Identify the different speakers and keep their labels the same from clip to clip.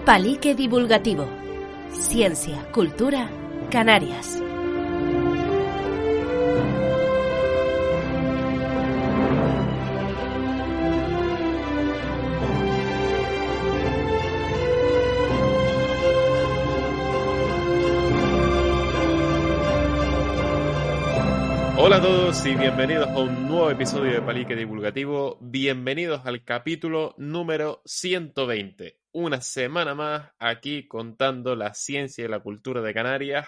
Speaker 1: Palique Divulgativo. Ciencia, cultura, Canarias.
Speaker 2: Hola a todos y bienvenidos a un nuevo episodio de Palique Divulgativo. Bienvenidos al capítulo número 120. Una semana más aquí contando la ciencia y la cultura de Canarias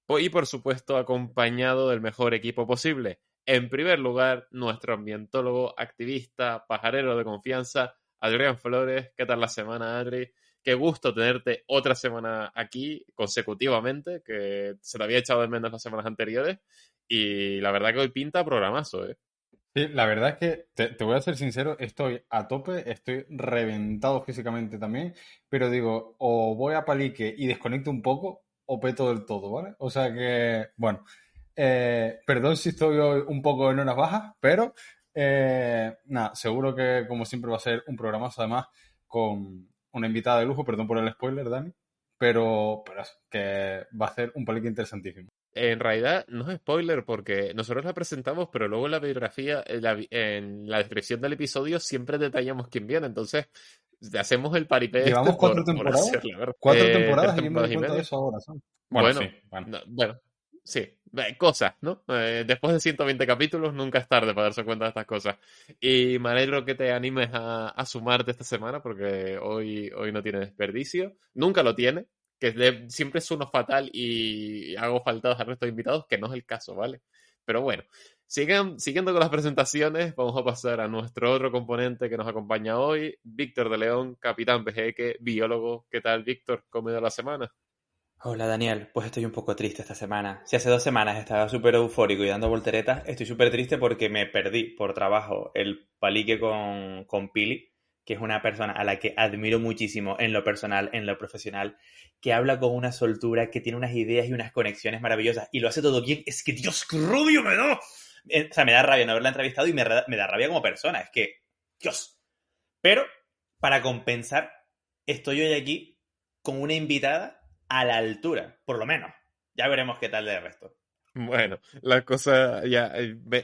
Speaker 2: y por supuesto acompañado del mejor equipo posible. En primer lugar, nuestro ambientólogo, activista, pajarero de confianza, Adrián Flores. ¿Qué tal la semana, Adri? Qué gusto tenerte otra semana aquí consecutivamente, que se te había echado de menos las semanas anteriores. Y la verdad que hoy pinta programazo, ¿eh?
Speaker 3: Sí, la verdad es que te voy a ser sincero, estoy a tope, estoy reventado físicamente también, pero digo, o voy a palique y desconecto un poco, o peto del todo, ¿vale? O sea que, bueno, perdón si estoy hoy un poco en horas bajas, pero nada, seguro que como siempre va a ser un programazo, además con una invitada de lujo, perdón por el spoiler, Dani, pero eso, que va a ser un palique interesantísimo.
Speaker 2: En realidad no es spoiler porque nosotros la presentamos, pero luego en la biografía, en la descripción del episodio siempre detallamos quién viene. Entonces, hacemos el paripé este
Speaker 3: Llevamos cuatro
Speaker 2: por
Speaker 3: temporadas,
Speaker 2: hacerla, ¿verdad?
Speaker 3: cuatro
Speaker 2: Tres
Speaker 3: temporadas y yo me
Speaker 2: temporadas
Speaker 3: doy
Speaker 2: y
Speaker 3: cuenta de
Speaker 2: media.
Speaker 3: eso ahora, ¿sabes? Bueno, sí,
Speaker 2: Bueno,
Speaker 3: bueno.
Speaker 2: bueno, sí, cosas, ¿no? Después de 120 capítulos nunca es tarde para darse cuenta de estas cosas. Y me alegro que te animes a sumarte esta semana porque hoy no tiene desperdicio. Nunca lo tiene, que siempre es uno fatal y hago faltados al resto de invitados, que no es el caso, ¿vale? Pero bueno, siguiendo con las presentaciones, vamos a pasar a nuestro otro componente que nos acompaña hoy, Víctor de León, capitán Pejeque, biólogo. ¿Qué tal, Víctor? ¿Cómo ha ido la semana?
Speaker 4: Hola Daniel, pues estoy un poco triste esta semana. Si hace 2 semanas estaba súper eufórico y dando volteretas, estoy súper triste porque me perdí por trabajo el palique con Pili, que es una persona a la que admiro muchísimo en lo personal, en lo profesional, que habla con una soltura, que tiene unas ideas y unas conexiones maravillosas y lo hace todo bien. Es que Dios, qué rubio me da. O sea, me da rabia no haberla entrevistado y me da rabia como persona. Es que, Dios. Pero, para compensar, estoy hoy aquí con una invitada a la altura, por lo menos. Ya veremos qué tal de resto.
Speaker 2: Bueno, la cosa ya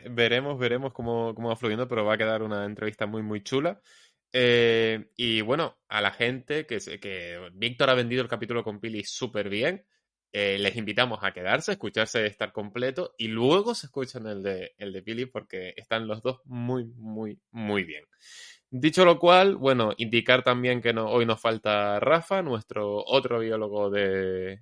Speaker 2: veremos cómo va fluyendo, pero va a quedar una entrevista muy, muy chula. Y bueno, a la gente que Víctor ha vendido el capítulo con Pili súper bien, les invitamos a quedarse, a escucharse estar completo y luego se escuchan el de Pili porque están los dos muy, muy, muy bien. Dicho lo cual, bueno, indicar también que hoy nos falta Rafa, nuestro otro biólogo de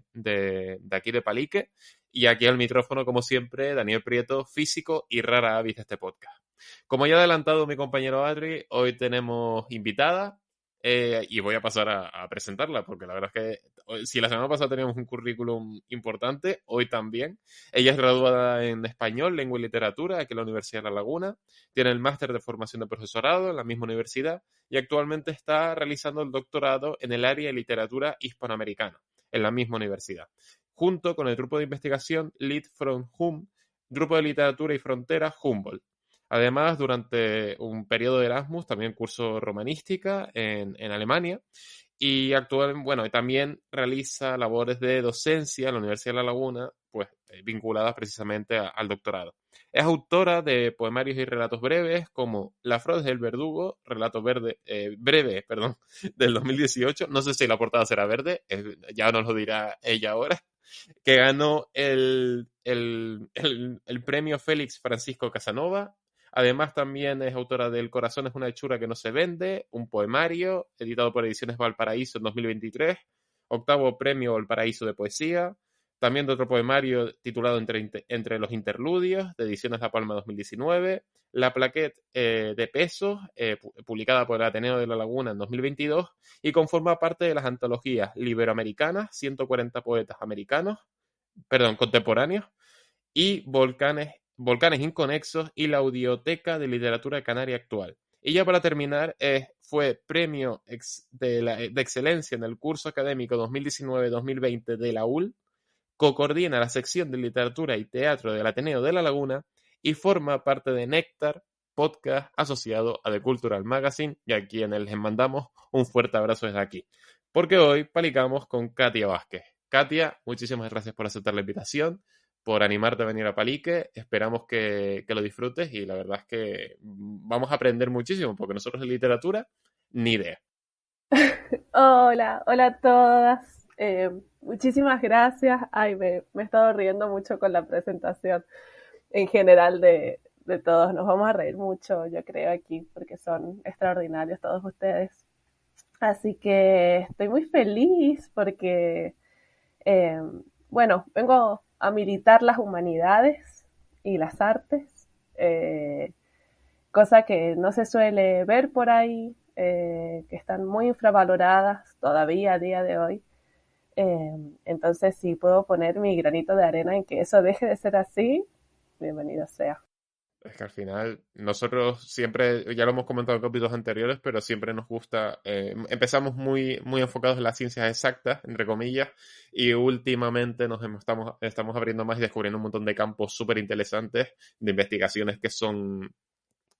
Speaker 2: aquí de Palique, y aquí al micrófono, como siempre, Daniel Prieto, físico y rara avis de este podcast. Como ya ha adelantado mi compañero Adri, hoy tenemos invitada y voy a pasar a presentarla, porque la verdad es que si la semana pasada teníamos un currículum importante, hoy también. Ella es graduada en Español, Lengua y Literatura aquí en la Universidad de La Laguna, tiene el máster de formación de profesorado en la misma universidad y actualmente está realizando el doctorado en el área de literatura hispanoamericana en la misma universidad, junto con el grupo de investigación Lead from Hum, Grupo de Literatura y Frontera Humboldt. Además, durante un periodo de Erasmus también cursó romanística en Alemania y bueno, también realiza labores de docencia en la Universidad de La Laguna, pues vinculadas precisamente al doctorado. Es autora de poemarios y relatos breves como La Flor del Verdugo, relato breve, perdón, del 2018. No sé si la portada será verde, ya nos lo dirá ella ahora, que ganó el premio Félix Francisco Casanova. Además, también es autora de El corazón es una hechura que no se vende, un poemario editado por Ediciones Valparaíso en 2023, octavo premio Valparaíso de poesía, también de otro poemario titulado Entre los interludios, de Ediciones La Palma 2019, la plaquette de pesos, publicada por el Ateneo de La Laguna en 2022, y conforma parte de las antologías Liberoamericanas, 140 poetas americanos, contemporáneos, y Volcanes Inconexos y la Audioteca de Literatura Canaria Actual. Y ya para terminar, fue premio de excelencia en el curso académico 2019-2020 de la UL, coordina la sección de literatura y teatro del Ateneo de La Laguna y forma parte de Néctar, podcast asociado a The Cultural Magazine, y a quienes les mandamos un fuerte abrazo desde aquí. porque hoy palicamos con Katia Vázquez. Katia, muchísimas gracias por aceptar la invitación, por animarte a venir a Palique. Esperamos que lo disfrutes y la verdad es que vamos a aprender muchísimo, porque nosotros de literatura, ni idea.
Speaker 5: Hola, hola a todas. Muchísimas gracias. Ay, me he estado riendo mucho con la presentación en general de todos. Nos vamos a reír mucho, yo creo, aquí, porque son extraordinarios todos ustedes. Así que estoy muy feliz porque, bueno, vengo a militar las humanidades y las artes, cosa que no se suele ver por ahí, que están muy infravaloradas todavía a día de hoy. Entonces, si puedo poner mi granito de arena en que eso deje de ser así, bienvenido sea.
Speaker 2: Es que al final nosotros siempre, ya lo hemos comentado en capítulos anteriores, pero siempre nos gusta, empezamos muy enfocados en las ciencias exactas, entre comillas, y últimamente estamos abriendo más y descubriendo un montón de campos súper interesantes, de investigaciones que son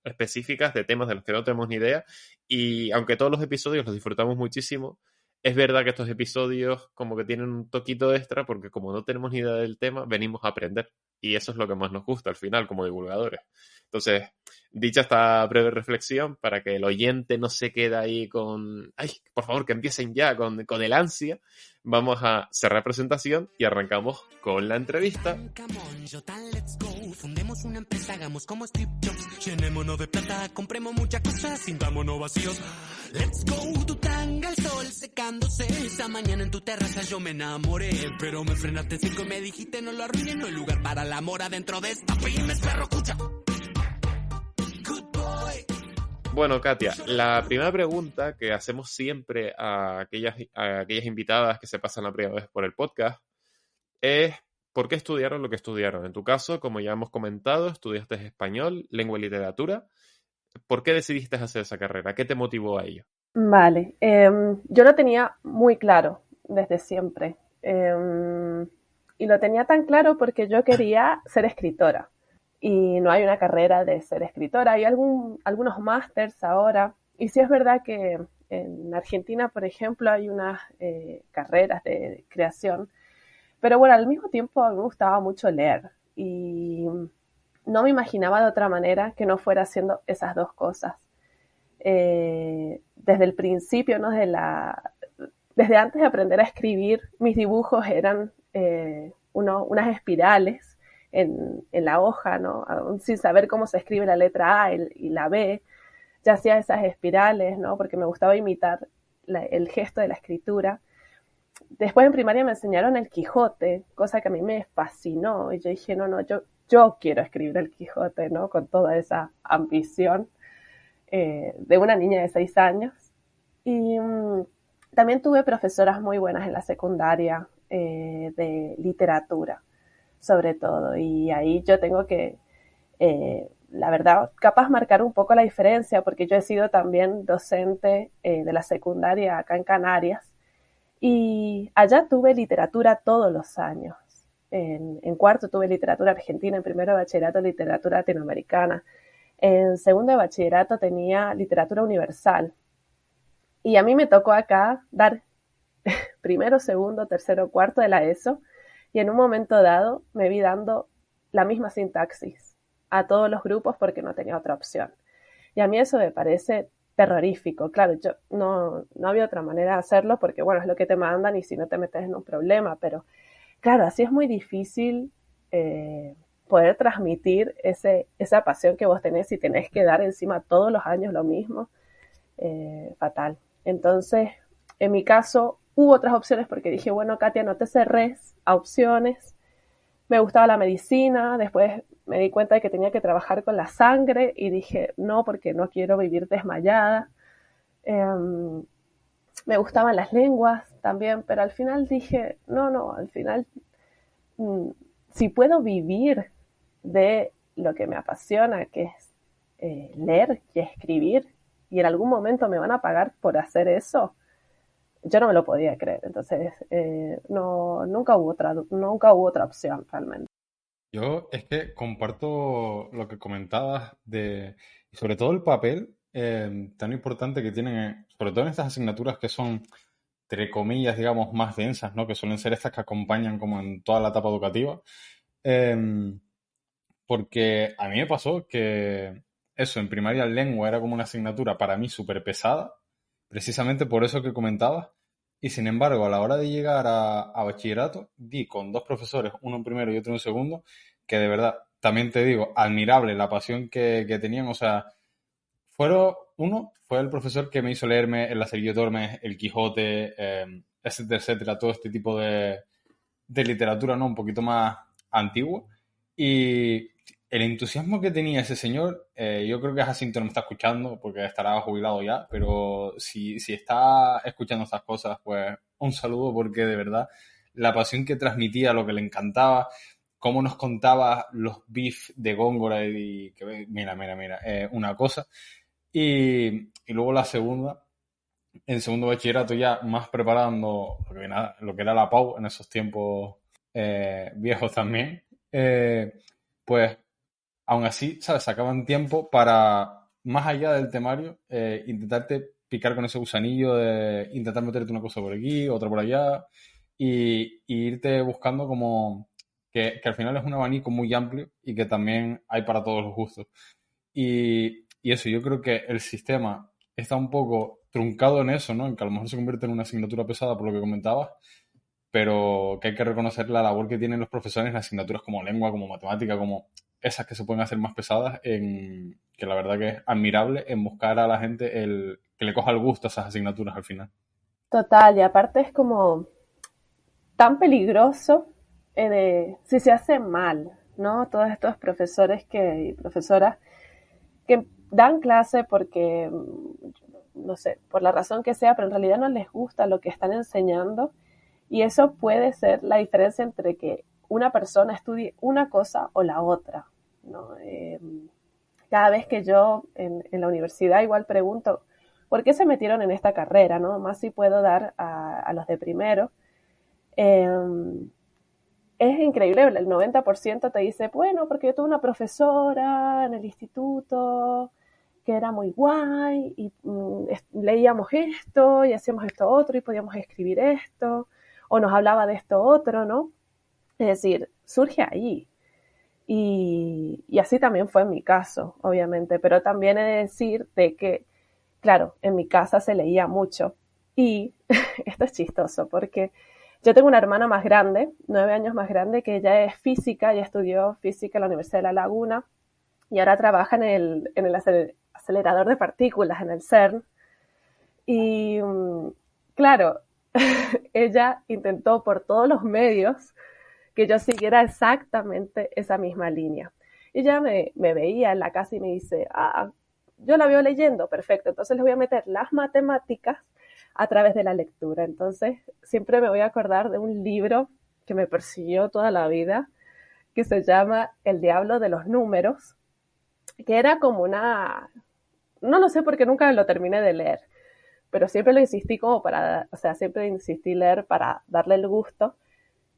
Speaker 2: específicas, de temas de los que no tenemos ni idea, y aunque todos los episodios los disfrutamos muchísimo, es verdad que estos episodios como que tienen un toquito extra porque como no tenemos ni idea del tema, venimos a aprender. Y eso es lo que más nos gusta al final como divulgadores. Entonces, dicha esta breve reflexión para que el oyente no se quede ahí con... ¡Ay, por favor, que empiecen ya con el ansia! Vamos a cerrar presentación y arrancamos con la entrevista. Fundemos una empresa, hagamos como Steve Jobs. Llenémonos de plata, compremos muchas cosas, sintámonos vacíos. Let's go, tu tanga al sol secándose. Esa mañana en tu terraza yo me enamoré, pero me frenaste en cinco y me dijiste no lo arruines, no hay lugar para el amor adentro de esta pymes, perro, escucha. Good boy. Bueno, Katia, la primera pregunta que hacemos siempre a aquellas invitadas que se pasan la primera vez por el podcast es ¿por qué estudiaron lo que estudiaron? En tu caso, como ya hemos comentado, estudiaste español, lengua y literatura. ¿Por qué decidiste hacer esa carrera? ¿Qué te motivó a ello?
Speaker 5: Vale, yo lo tenía muy claro desde siempre. Y lo tenía tan claro porque yo quería ser escritora. Y no hay una carrera de ser escritora. Hay algunos másters ahora. Y sí es verdad que en Argentina, por ejemplo, hay unas carreras de creación. Pero bueno, al mismo tiempo a mí me gustaba mucho leer. Y no me imaginaba de otra manera que no fuera haciendo esas dos cosas. Desde el principio, ¿no? Desde antes de aprender a escribir, mis dibujos eran unas espirales en la hoja, ¿no? Aún sin saber cómo se escribe la letra A y la B, ya hacía esas espirales, ¿no? Porque me gustaba imitar el gesto de la escritura. Después en primaria me enseñaron el Quijote, cosa que a mí me fascinó, y yo dije, no, yo quiero escribir el Quijote, ¿no? Con toda esa ambición de una niña de 6 años. Y también tuve profesoras muy buenas en la secundaria de literatura, sobre todo, y ahí yo tengo que, la verdad, capaz marcar un poco la diferencia, porque yo he sido también docente de la secundaria acá en Canarias, y allá tuve literatura todos los años. En cuarto tuve literatura argentina, en primero de bachillerato literatura latinoamericana, en segundo de bachillerato tenía literatura universal. Y a mí me tocó acá dar primero, segundo, tercero, cuarto de la ESO, y en un momento dado me vi dando la misma sintaxis a todos los grupos porque no tenía otra opción. Y a mí eso me parece terrorífico. Claro, yo no había otra manera de hacerlo porque, bueno, es lo que te mandan y si no te metes en un problema, pero claro, así es muy difícil poder transmitir esa pasión que vos tenés y tenés que dar encima todos los años lo mismo. Fatal. Entonces, en mi caso, hubo otras opciones porque dije, bueno, Katia, no te cerres a opciones. Me gustaba la medicina, después me di cuenta de que tenía que trabajar con la sangre y dije, no, porque no quiero vivir desmayada. Me gustaban las lenguas también, pero al final dije, no, al final, si puedo vivir de lo que me apasiona, que es leer y escribir, y en algún momento me van a pagar por hacer eso, yo no me lo podía creer. Entonces, nunca hubo otra opción realmente.
Speaker 3: Yo es que comparto lo que comentabas y sobre todo el papel tan importante que tienen, sobre todo en estas asignaturas que son entre comillas, digamos, más densas, ¿no? Que suelen ser estas que acompañan como en toda la etapa educativa. Em, Porque a mí me pasó que eso, en primaria lengua era como una asignatura para mí súper pesada, precisamente por eso que comentabas. Y sin embargo, a la hora de llegar a bachillerato, di con dos profesores, uno en primero y otro en segundo, que de verdad, también te digo, admirable la pasión que tenían. O sea, uno fue el profesor que me hizo leerme El Lazarillo Tormes, El Quijote, etcétera, etcétera, todo este tipo de literatura, ¿no? Un poquito más antigua. Y el entusiasmo que tenía ese señor, yo creo que Jacinto no me está escuchando porque estará jubilado ya, pero si está escuchando estas cosas, pues un saludo porque de verdad la pasión que transmitía, lo que le encantaba, cómo nos contaba los beef de Góngora y que, mira, una cosa. Y luego la segunda, en segundo bachillerato ya más preparando lo que era la PAU en esos tiempos viejos también, pues aún así, ¿sabes? Sacaban tiempo para, más allá del temario, intentarte picar con ese gusanillo de intentar meterte una cosa por aquí, otra por allá, y irte buscando como que al final es un abanico muy amplio y que también hay para todos los gustos. Y eso, yo creo que el sistema está un poco truncado en eso, ¿no? En que a lo mejor se convierte en una asignatura pesada por lo que comentabas, pero que hay que reconocer la labor que tienen los profesores en asignaturas como lengua, como matemática, como esas que se pueden hacer más pesadas, que la verdad que es admirable en buscar a la gente el que le coja el gusto a esas asignaturas al final.
Speaker 5: Total, y aparte es como tan peligroso si se hace mal, ¿no? Todos estos profesores y profesoras que dan clase porque, no sé, por la razón que sea, pero en realidad no les gusta lo que están enseñando. Y eso puede ser la diferencia entre que una persona estudie una cosa o la otra, ¿no? Cada vez que yo en la universidad igual pregunto, ¿por qué se metieron en esta carrera? ¿No? Más si puedo dar a los de primero. Es increíble, el 90% te dice, bueno, porque yo tuve una profesora en el instituto que era muy guay y leíamos esto y hacíamos esto otro y podíamos escribir esto o nos hablaba de esto otro, ¿no? Es decir, surge ahí. Y así también fue en mi caso, obviamente, pero también he de decir de que, claro, en mi casa se leía mucho y esto es chistoso porque yo tengo una hermana más grande, 9 años más grande, que ella es física, ella estudió física en la Universidad de La Laguna y ahora trabaja en el acelerador de partículas, en el CERN. Y claro, ella intentó por todos los medios que yo siguiera exactamente esa misma línea. Y ella me veía en la casa y me dice, yo la veo leyendo, perfecto, entonces les voy a meter las matemáticas a través de la lectura. Entonces, siempre me voy a acordar de un libro que me persiguió toda la vida, que se llama El Diablo de los Números, que era como no lo sé porque nunca lo terminé de leer, pero siempre lo insistí siempre insistí leer para darle el gusto,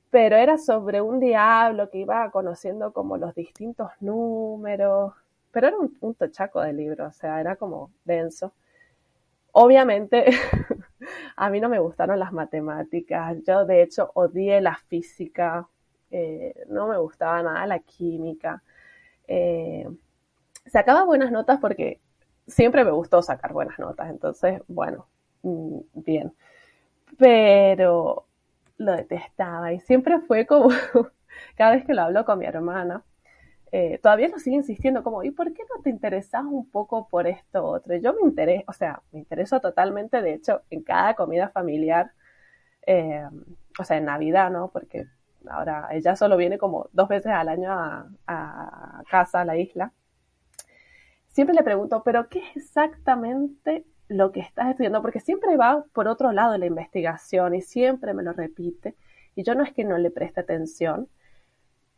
Speaker 5: pero era sobre un diablo que iba conociendo como los distintos números, pero era un tochaco de libro, o sea, era como denso. Obviamente, a mí no me gustaron las matemáticas, yo de hecho odié la física, no me gustaba nada la química. Sacaba buenas notas porque siempre me gustó sacar buenas notas, entonces, bueno, bien. Pero lo detestaba y siempre fue como, cada vez que lo hablo con mi hermana, todavía lo sigue insistiendo como, ¿y por qué no te interesás un poco por esto otro? Y yo me intereso totalmente, de hecho, en cada comida familiar, en Navidad, ¿no? Porque ahora ella solo viene como 2 veces al año a casa, a la isla. Siempre le pregunto, ¿pero qué es exactamente lo que estás estudiando? Porque siempre va por otro lado la investigación y siempre me lo repite. Y yo no es que no le preste atención,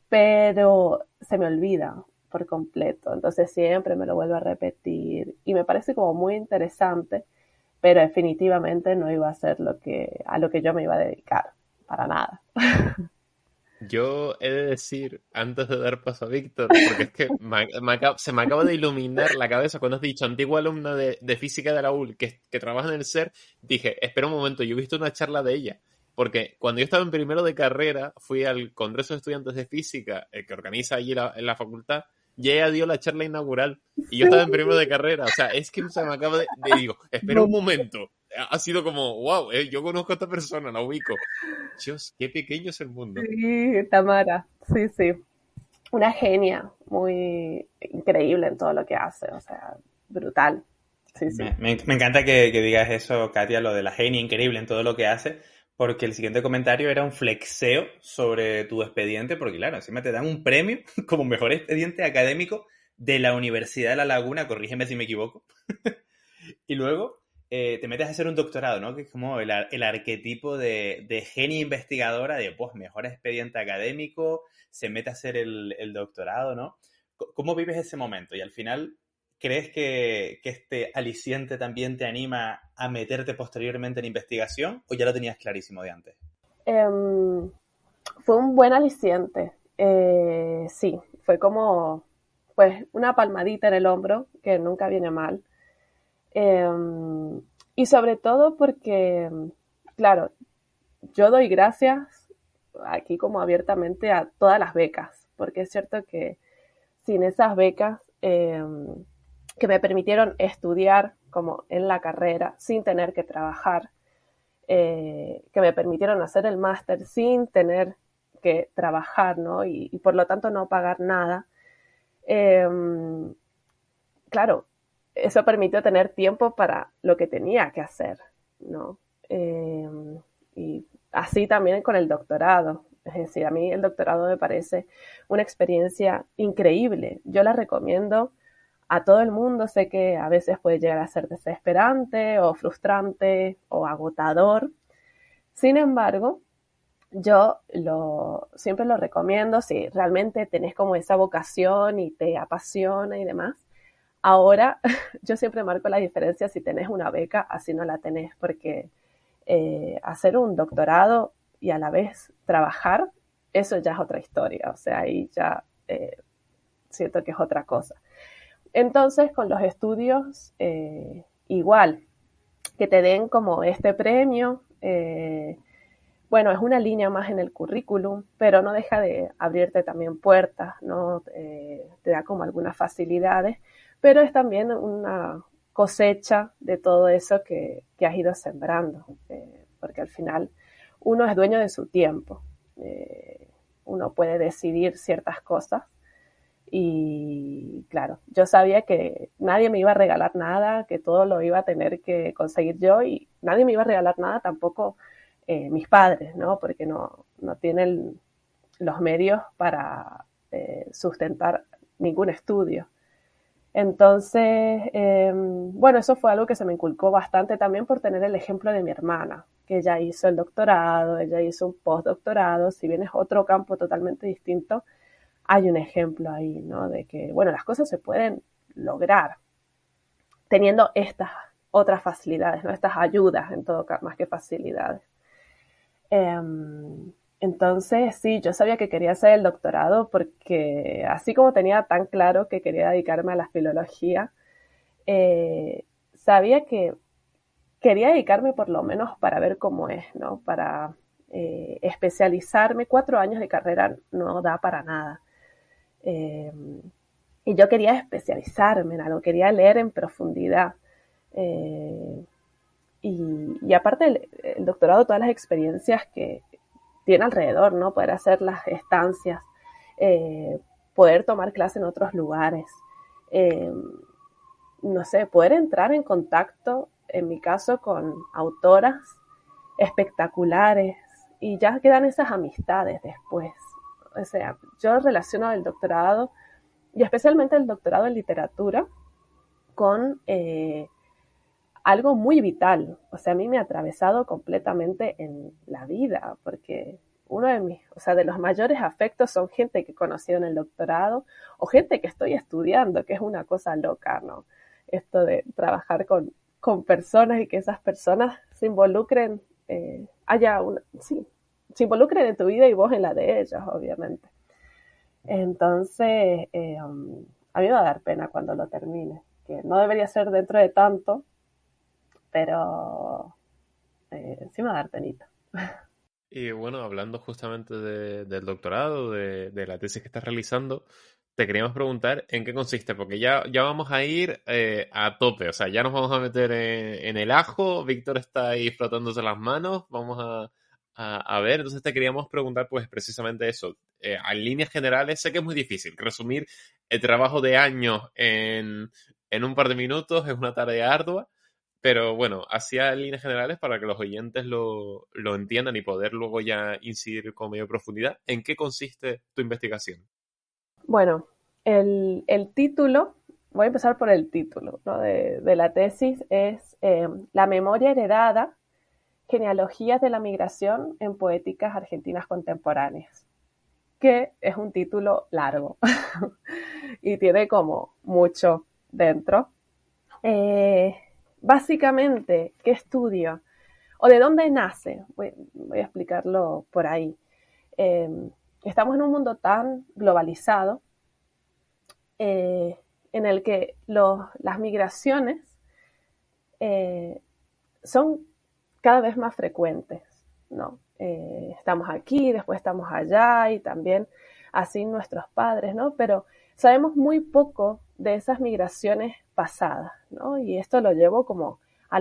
Speaker 5: pero se me olvida por completo. Entonces siempre me lo vuelvo a repetir y me parece como muy interesante, pero definitivamente no iba a ser a lo que yo me iba a dedicar, para nada.
Speaker 2: Yo he de decir, antes de dar paso a Víctor, porque es que se me acaba de iluminar la cabeza cuando has dicho antigua alumna de física de la UL que trabaja en el SER, dije, espera un momento, yo he visto una charla de ella, porque cuando yo estaba en primero de carrera, fui al Congreso de Estudiantes de Física, que organiza allí en la facultad, y ella dio la charla inaugural, y yo estaba en primero de carrera, o sea, es que se me acaba digo, espera un momento, ha sido como, wow, yo conozco a esta persona, la ubico. Dios, qué pequeño es el mundo.
Speaker 5: Sí, Tamara, sí, sí. Una genia, muy increíble en todo lo que hace, o sea, brutal. Sí, sí.
Speaker 4: Me encanta que digas eso, Katia, lo de la genia increíble en todo lo que hace, porque el siguiente comentario era un flexeo sobre tu expediente, porque claro, encima te dan un premio como mejor expediente académico de la Universidad de La Laguna, corrígeme si me equivoco, y luego te metes a hacer un doctorado, ¿no? Que es como el arquetipo de genia investigadora, de pues mejor expediente académico, se mete a hacer el doctorado, ¿no? ¿Cómo vives ese momento? Y al final, ¿crees que este aliciente también te anima a meterte posteriormente en investigación o ya lo tenías clarísimo de antes?
Speaker 5: Fue un buen aliciente. Sí, fue como pues una palmadita en el hombro, que nunca viene mal. Y sobre todo porque, claro, yo doy gracias aquí como abiertamente a todas las becas, porque es cierto que sin esas becas que me permitieron estudiar como en la carrera sin tener que trabajar, que me permitieron hacer el máster sin tener que trabajar, ¿no? Y por lo tanto no pagar nada. Claro, eso permitió tener tiempo para lo que tenía que hacer, ¿no? Y así también con el doctorado. Es decir, a mí el doctorado me parece una experiencia increíble. Yo la recomiendo a todo el mundo. Sé que a veces puede llegar a ser desesperante o frustrante o agotador. Sin embargo, yo siempre lo recomiendo si realmente tenés como esa vocación y te apasiona y demás. Ahora, yo siempre marco la diferencia si tenés una beca, así no la tenés, porque hacer un doctorado y a la vez trabajar, eso ya es otra historia, o sea, ahí ya siento que es otra cosa. Entonces, con los estudios, igual, que te den como este premio, bueno, es una línea más en el currículum, pero no deja de abrirte también puertas, ¿no? Te da como algunas facilidades, pero es también una cosecha de todo eso que has ido sembrando, porque al final uno es dueño de su tiempo, uno puede decidir ciertas cosas y claro, yo sabía que nadie me iba a regalar nada, que todo lo iba a tener que conseguir yo y nadie me iba a regalar nada tampoco mis padres, ¿no? Porque no tienen los medios para sustentar ningún estudio. Entonces, bueno, eso fue algo que se me inculcó bastante también por tener el ejemplo de mi hermana, que ella hizo el doctorado, ella hizo un postdoctorado, si bien es otro campo totalmente distinto, hay un ejemplo ahí, ¿no? De que, bueno, las cosas se pueden lograr teniendo estas otras facilidades, ¿no? Estas ayudas, en todo caso, más que facilidades. Entonces, sí, yo sabía que quería hacer el doctorado porque así como tenía tan claro que quería dedicarme a la filología, sabía que quería dedicarme por lo menos para ver cómo es, ¿no? Para especializarme. 4 años de carrera no da para nada. Y yo quería especializarme en algo, quería leer en profundidad. Y aparte el doctorado, todas las experiencias que tiene alrededor, ¿no? Poder hacer las estancias, poder tomar clase en otros lugares, no sé, poder entrar en contacto, en mi caso, con autoras espectaculares y ya quedan esas amistades después. O sea, yo relaciono el doctorado y especialmente el doctorado en literatura con algo muy vital. O sea, a mí me ha atravesado completamente en la vida, porque uno de los mayores afectos son gente que he conocido en el doctorado o gente que estoy estudiando, que es una cosa loca, ¿no? Esto de trabajar con personas y que esas personas se involucren, sí, se involucren en tu vida y vos en la de ellos, obviamente. Entonces, a mí me va a dar pena cuando lo termine, que no debería ser dentro de tanto, pero sí me va a dar penita.
Speaker 2: Y bueno, hablando justamente del doctorado, de la tesis que estás realizando, te queríamos preguntar en qué consiste, porque ya vamos a ir a tope, o sea, ya nos vamos a meter en el ajo, Víctor está ahí frotándose las manos, vamos a ver, entonces te queríamos preguntar pues precisamente eso, en líneas generales, sé que es muy difícil resumir el trabajo de años en un par de minutos, es una tarea ardua, pero bueno, hacia líneas generales para que los oyentes lo entiendan y poder luego ya incidir con mayor profundidad. ¿En qué consiste tu investigación?
Speaker 5: Bueno, el título, voy a empezar por el título, ¿no? de la tesis, es La memoria heredada, genealogías de la migración en poéticas argentinas contemporáneas, que es un título largo y tiene como mucho dentro. Básicamente, ¿qué estudio? ¿O de dónde nace? Voy a explicarlo por ahí. Estamos en un mundo tan globalizado en el que las migraciones son cada vez más frecuentes, ¿no? Estamos aquí, después estamos allá y también así nuestros padres, ¿no? Pero sabemos muy poco de esas migraciones pasadas, ¿no? Y esto lo llevo como a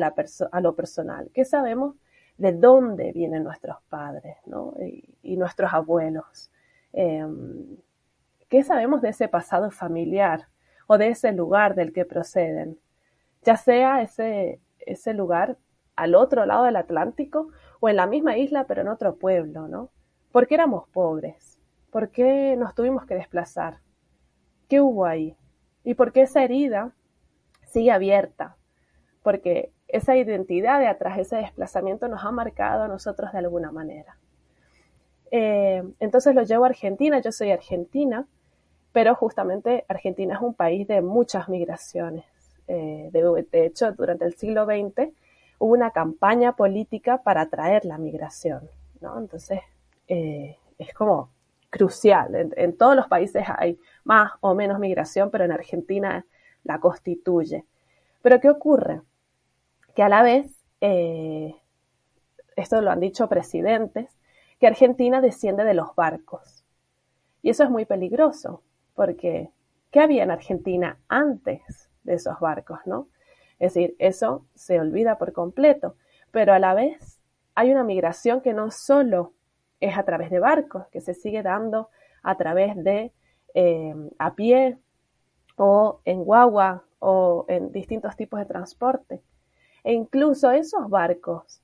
Speaker 5: lo personal. ¿Qué sabemos de dónde vienen nuestros padres, ¿no? y nuestros abuelos? ¿Qué sabemos de ese pasado familiar o de ese lugar del que proceden? Ya sea ese lugar al otro lado del Atlántico o en la misma isla pero en otro pueblo, ¿no? ¿Por qué éramos pobres? ¿Por qué nos tuvimos que desplazar? ¿Qué hubo ahí? ¿Y por qué esa herida sigue abierta? Porque esa identidad de atrás, ese desplazamiento nos ha marcado a nosotros de alguna manera. Entonces lo llevo a Argentina, yo soy argentina, pero justamente Argentina es un país de muchas migraciones. De hecho, durante el siglo XX hubo una campaña política para atraer la migración, ¿no? Entonces, es como crucial. En todos los países hay más o menos migración, pero en Argentina la constituye. Pero ¿qué ocurre? Que a la vez, esto lo han dicho presidentes, que Argentina desciende de los barcos. Y eso es muy peligroso, porque ¿qué había en Argentina antes de esos barcos, no? Es decir, eso se olvida por completo, pero a la vez hay una migración que no solo es a través de barcos, que se sigue dando a través de a pie o en guagua o en distintos tipos de transporte. E incluso esos barcos,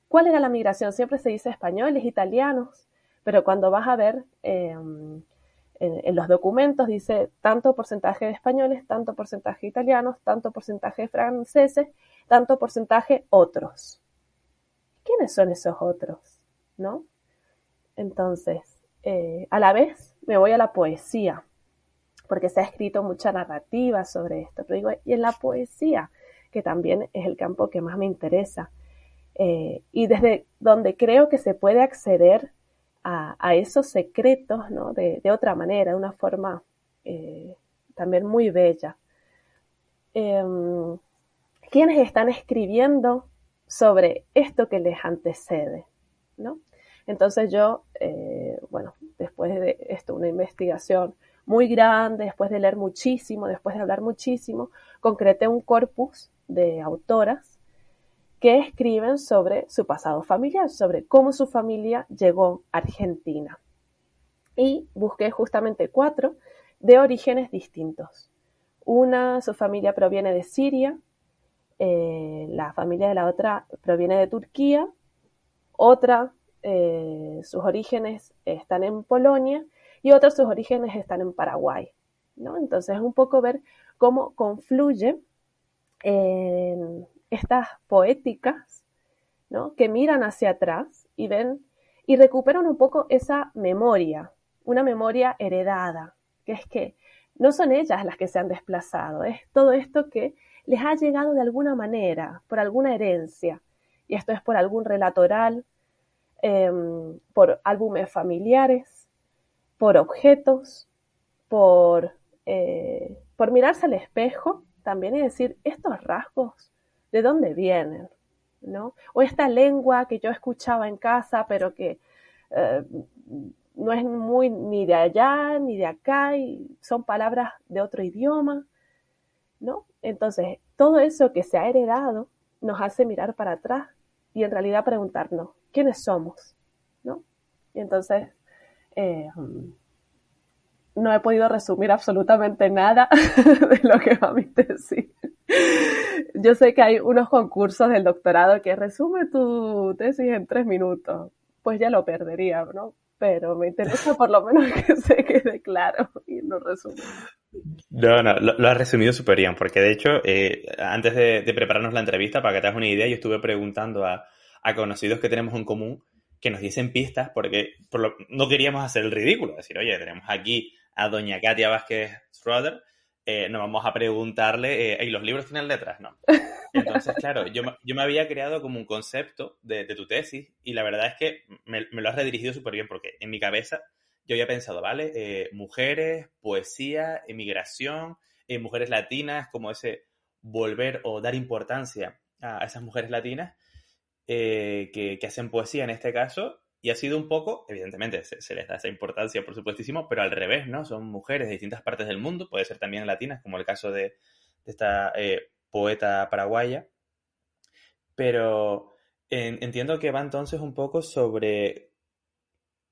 Speaker 5: ¿cuál era la migración? Siempre se dice españoles, italianos, pero cuando vas a ver en los documentos dice tanto porcentaje de españoles, tanto porcentaje de italianos, tanto porcentaje de franceses, tanto porcentaje otros. ¿Quiénes son esos otros? ¿No? Entonces, a la vez me voy a la poesía, porque se ha escrito mucha narrativa sobre esto, pero digo, y en la poesía, que también es el campo que más me interesa, y desde donde creo que se puede acceder a esos secretos, ¿no? de otra manera, de una forma también muy bella. ¿Quiénes están escribiendo sobre esto que les antecede, ¿no? Entonces yo, después de esto, una investigación muy grande, después de leer muchísimo, después de hablar muchísimo, concreté un corpus de autoras que escriben sobre su pasado familiar, sobre cómo su familia llegó a Argentina. Y busqué justamente 4 de orígenes distintos. Una, su familia proviene de Siria, la familia de la otra proviene de Turquía, otra, sus orígenes están en Polonia y otra, sus orígenes están en Paraguay, ¿no? Entonces es un poco ver cómo confluye en estas poéticas, ¿no? Que miran hacia atrás y ven y recuperan un poco esa memoria, una memoria heredada, que es que no son ellas las que se han desplazado, es todo esto que les ha llegado de alguna manera, por alguna herencia, y esto es por algún relato oral, por álbumes familiares, por objetos, por mirarse al espejo también y decir, estos rasgos, ¿de dónde vienen? ¿No? O esta lengua que yo escuchaba en casa, pero que no es muy ni de allá ni de acá, y son palabras de otro idioma, ¿no? Entonces, todo eso que se ha heredado nos hace mirar para atrás y en realidad preguntarnos, ¿quiénes somos? ¿No? Y entonces, no he podido resumir absolutamente nada de lo que va mi tesis. Yo sé que hay unos concursos del doctorado que resume tu tesis en 3 minutos. Pues ya lo perdería, ¿no? Pero me interesa por lo menos que se quede claro y lo resumo.
Speaker 4: No, lo has resumido súper bien, porque de hecho, antes de prepararnos la entrevista, para que te hagas una idea, yo estuve preguntando a conocidos que tenemos en común que nos diesen pistas, porque no queríamos hacer el ridículo, decir, oye, tenemos aquí a doña Katia Vázquez Schroeder, no vamos a preguntarle, ¿y los libros tienen letras? No. Entonces, claro, yo me había creado como un concepto de tu tesis y la verdad es que me lo has redirigido súper bien, porque en mi cabeza yo había pensado, ¿vale? Mujeres, poesía, emigración, mujeres latinas, como ese volver o dar importancia a esas mujeres latinas que hacen poesía en este caso, y ha sido un poco, evidentemente se les da esa importancia, por supuestísimo, pero al revés, ¿no? Son mujeres de distintas partes del mundo, puede ser también latinas, como el caso de esta poeta paraguaya, pero entiendo que va entonces un poco sobre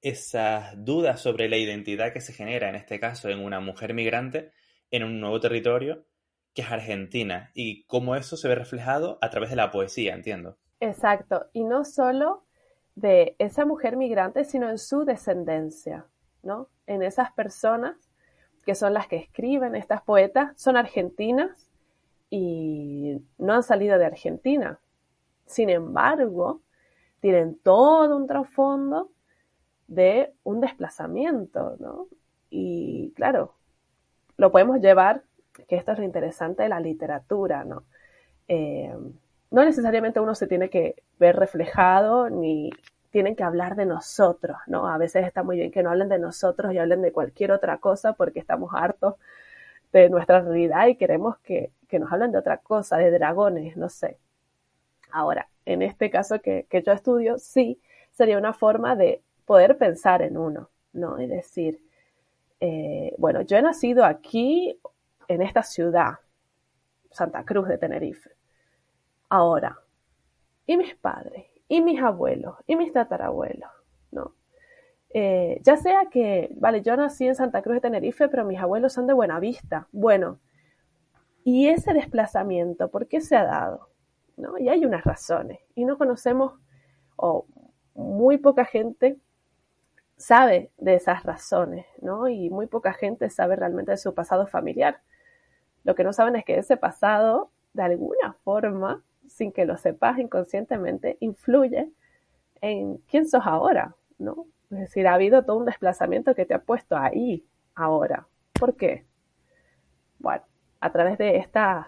Speaker 4: esas dudas sobre la identidad que se genera, en este caso, en una mujer migrante en un nuevo territorio que es Argentina, y cómo eso se ve reflejado a través de la poesía, entiendo.
Speaker 5: Exacto, y no solo de esa mujer migrante, sino en su descendencia, ¿no? En esas personas que son las que escriben, estas poetas, son argentinas y no han salido de Argentina. Sin embargo, tienen todo un trasfondo de un desplazamiento, ¿no? Y claro, lo podemos llevar, que esto es lo interesante de la literatura, ¿no? No necesariamente uno se tiene que ver reflejado ni tienen que hablar de nosotros, ¿no? A veces está muy bien que no hablen de nosotros y hablen de cualquier otra cosa porque estamos hartos de nuestra realidad y queremos que nos hablen de otra cosa, de dragones, no sé. Ahora, en este caso que yo estudio, sí, sería una forma de poder pensar en uno, ¿no? Y decir, bueno, yo he nacido aquí, en esta ciudad, Santa Cruz de Tenerife. Ahora, ¿y mis padres? ¿Y mis abuelos? ¿Y mis tatarabuelos? ¿No? Ya sea que, vale, yo nací en Santa Cruz de Tenerife, pero mis abuelos son de Buenavista. Bueno, ¿y ese desplazamiento por qué se ha dado? ¿No? Y hay unas razones. Y no conocemos, o muy poca gente sabe de esas razones, ¿no? Y muy poca gente sabe realmente de su pasado familiar. Lo que no saben es que ese pasado, de alguna forma, sin que lo sepas inconscientemente, influye en quién sos ahora, ¿no? Es decir, ha habido todo un desplazamiento que te ha puesto ahí, ahora. ¿Por qué? Bueno, a través de estas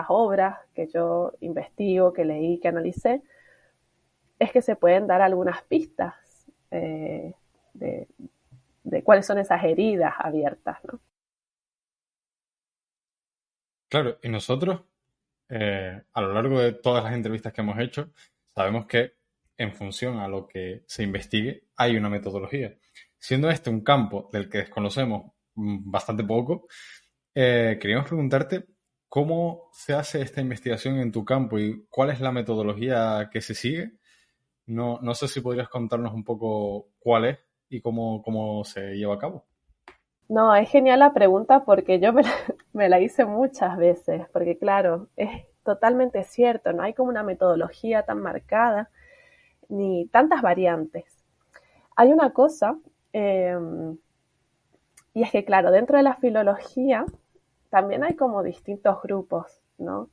Speaker 5: obras que yo investigo, que leí, que analicé, es que se pueden dar algunas pistas de cuáles son esas heridas abiertas, ¿no?
Speaker 3: Claro, y nosotros, a lo largo de todas las entrevistas que hemos hecho, sabemos que en función a lo que se investigue hay una metodología. Siendo este un campo del que desconocemos bastante poco, queríamos preguntarte cómo se hace esta investigación en tu campo y cuál es la metodología que se sigue. No sé si podrías contarnos un poco cuál es y cómo se lleva a cabo.
Speaker 5: No, es genial la pregunta porque yo me la hice muchas veces, porque claro, es totalmente cierto, no hay como una metodología tan marcada ni tantas variantes. Hay una cosa, y es que claro, dentro de la filología también hay como distintos grupos, ¿no?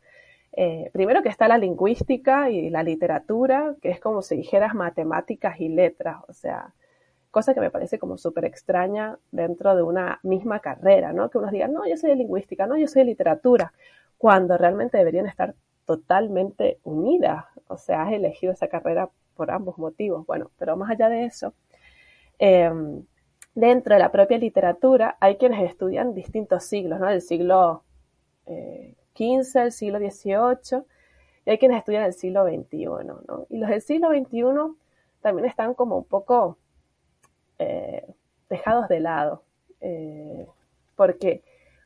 Speaker 5: Primero que está la lingüística y la literatura, que es como si dijeras matemáticas y letras, o sea, cosa que me parece como súper extraña dentro de una misma carrera, ¿no? Que unos digan, no, yo soy de lingüística, no, yo soy de literatura, cuando realmente deberían estar totalmente unidas. O sea, has elegido esa carrera por ambos motivos. Bueno, pero más allá de eso, dentro de la propia literatura hay quienes estudian distintos siglos, ¿no? El siglo XV, el siglo XVIII, y hay quienes estudian el siglo XXI, ¿no? Y los del siglo XXI también están como un poco dejados de lado, porque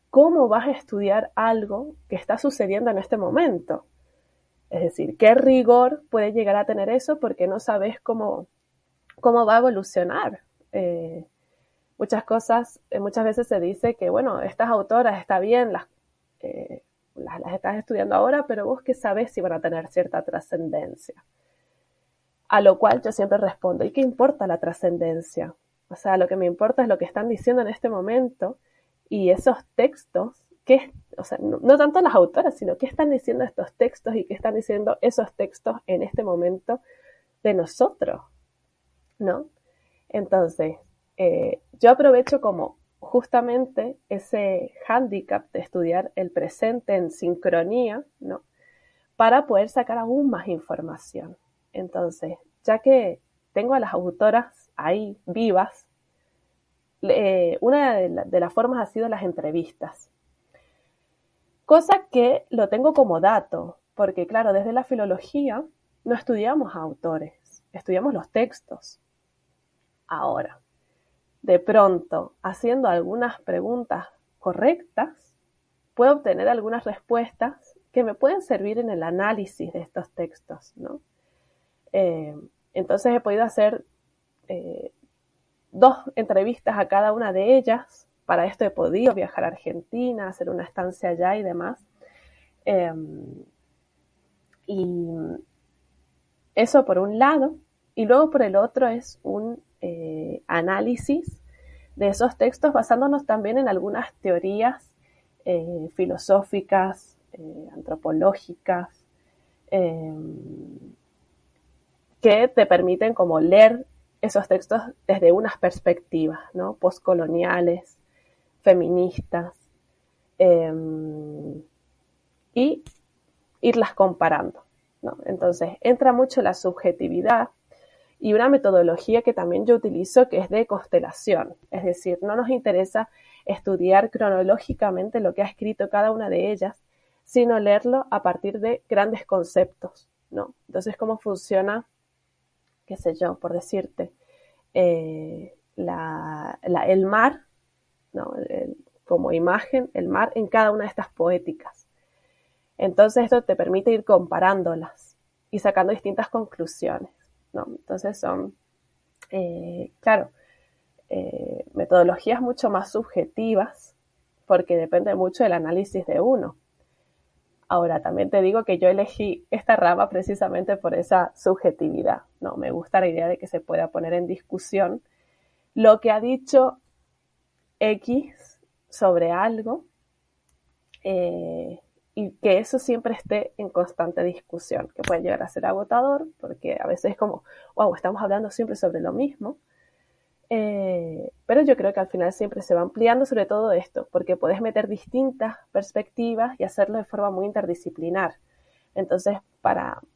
Speaker 5: ¿cómo vas a estudiar algo que está sucediendo en este momento? Es decir, ¿qué rigor puede llegar a tener eso? Porque no sabes cómo va a evolucionar. Muchas veces se dice que, bueno, estas autoras está bien, las estás estudiando ahora, pero vos qué sabés si van a tener cierta trascendencia. A lo cual yo siempre respondo, ¿y qué importa la trascendencia? O sea, lo que me importa es lo que están diciendo en este momento y esos textos, o sea, no tanto las autoras, sino qué están diciendo estos textos y qué están diciendo esos textos en este momento de nosotros, ¿no? Entonces, yo aprovecho como justamente ese hándicap de estudiar el presente en sincronía, ¿no? Para poder sacar aún más información. Entonces, ya que tengo a las autoras ahí vivas, una de las formas ha sido las entrevistas. Cosa que lo tengo como dato, porque claro, desde la filología no estudiamos a autores, estudiamos los textos. Ahora, de pronto, haciendo algunas preguntas correctas, puedo obtener algunas respuestas que me pueden servir en el análisis de estos textos, ¿no? Entonces he podido hacer 2 entrevistas a cada una de ellas. Para esto he podido viajar a Argentina, hacer una estancia allá y demás. Y eso por un lado. Y luego por el otro es un análisis de esos textos basándonos también en algunas teorías filosóficas, antropológicas, que te permiten como leer esos textos desde unas perspectivas, ¿no? Postcoloniales, feministas, y irlas comparando, ¿no? Entonces, entra mucho la subjetividad y una metodología que también yo utilizo que es de constelación. Es decir, no nos interesa estudiar cronológicamente lo que ha escrito cada una de ellas, sino leerlo a partir de grandes conceptos, ¿no? Entonces, ¿cómo funciona? Qué sé yo, por decirte, el mar, ¿no? Como imagen, el mar en cada una de estas poéticas. Entonces esto te permite ir comparándolas y sacando distintas conclusiones, ¿no? Entonces son, claro, metodologías mucho más subjetivas porque depende mucho del análisis de uno. Ahora, también te digo que yo elegí esta rama precisamente por esa subjetividad, ¿no? Me gusta la idea de que se pueda poner en discusión lo que ha dicho X sobre algo y que eso siempre esté en constante discusión, que puede llegar a ser agotador porque a veces es como, wow, estamos hablando siempre sobre lo mismo, pero yo creo que al final siempre se va ampliando sobre todo esto, porque puedes meter distintas perspectivas y hacerlo de forma muy interdisciplinar. Entonces,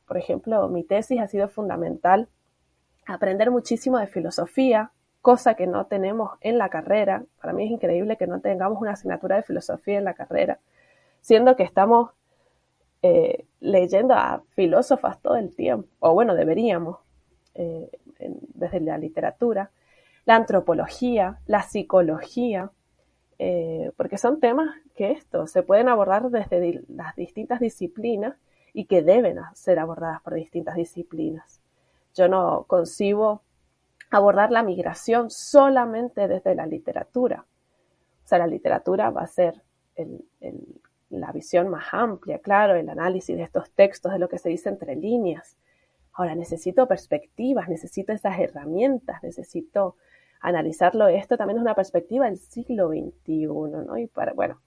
Speaker 5: por ejemplo, mi tesis ha sido fundamental aprender muchísimo de filosofía, cosa que no tenemos en la carrera. Para mí es increíble que no tengamos una asignatura de filosofía en la carrera, siendo que estamos leyendo a filósofas todo el tiempo, o bueno, deberíamos, desde la literatura, la antropología, la psicología, porque son temas que se pueden abordar desde las distintas disciplinas y que deben ser abordadas por distintas disciplinas. Yo no concibo abordar la migración solamente desde la literatura. O sea, la literatura va a ser la visión más amplia, claro, el análisis de estos textos, de lo que se dice entre líneas. Ahora, necesito perspectivas, necesito esas herramientas, necesito analizarlo. Esto también es una perspectiva del siglo XXI, ¿no? Y bueno,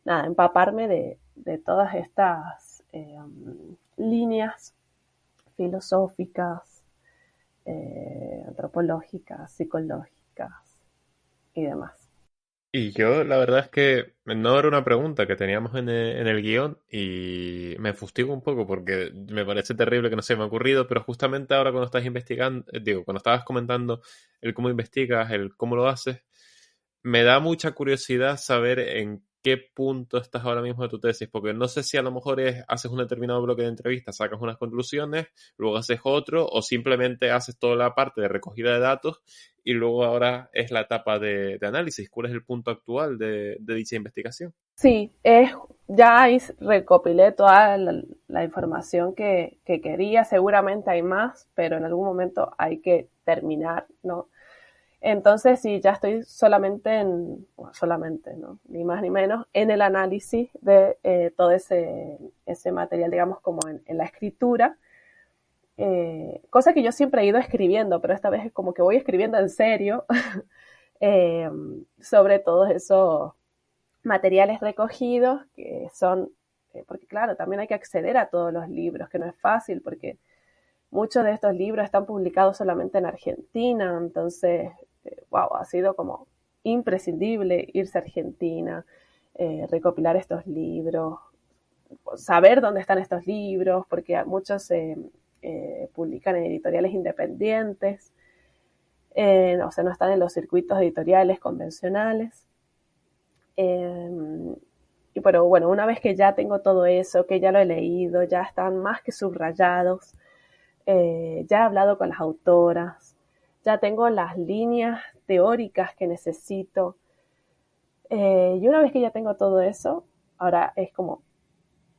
Speaker 5: nada, empaparme de todas estas líneas filosóficas, antropológicas, psicológicas y demás.
Speaker 2: Y yo, la verdad es que no era una pregunta que teníamos en el guión y me fustigo un poco porque me parece terrible que no se me ha ocurrido, pero justamente ahora cuando estás investigando, digo, cuando estabas comentando el cómo investigas, el cómo lo haces, me da mucha curiosidad saber en qué punto estás ahora mismo de tu tesis, porque no sé si a lo mejor haces un determinado bloque de entrevistas, sacas unas conclusiones, luego haces otro, o simplemente haces toda la parte de recogida de datos y luego ahora es la etapa de análisis. ¿Cuál es el punto actual de dicha investigación?
Speaker 5: Sí, ya ahí recopilé toda la información que quería, seguramente hay más, pero en algún momento hay que terminar, ¿no? Entonces, sí, ya estoy solamente, ¿no? Ni más ni menos, en el análisis de todo ese material, digamos, como en la escritura, cosa que yo siempre he ido escribiendo, pero esta vez es como que voy escribiendo en serio eh, sobre todos esos materiales recogidos que son, porque claro, también hay que acceder a todos los libros, que no es fácil, porque muchos de estos libros están publicados solamente en Argentina, entonces, wow, ha sido como imprescindible irse a Argentina, recopilar estos libros, saber dónde están estos libros, porque muchos se publican en editoriales independientes, o sea, no están en los circuitos editoriales convencionales. Y pero bueno, una vez que ya tengo todo eso, que ya lo he leído, ya están más que subrayados, ya he hablado con las autoras, ya tengo las líneas teóricas que necesito. Y una vez que ya tengo todo eso, ahora es como,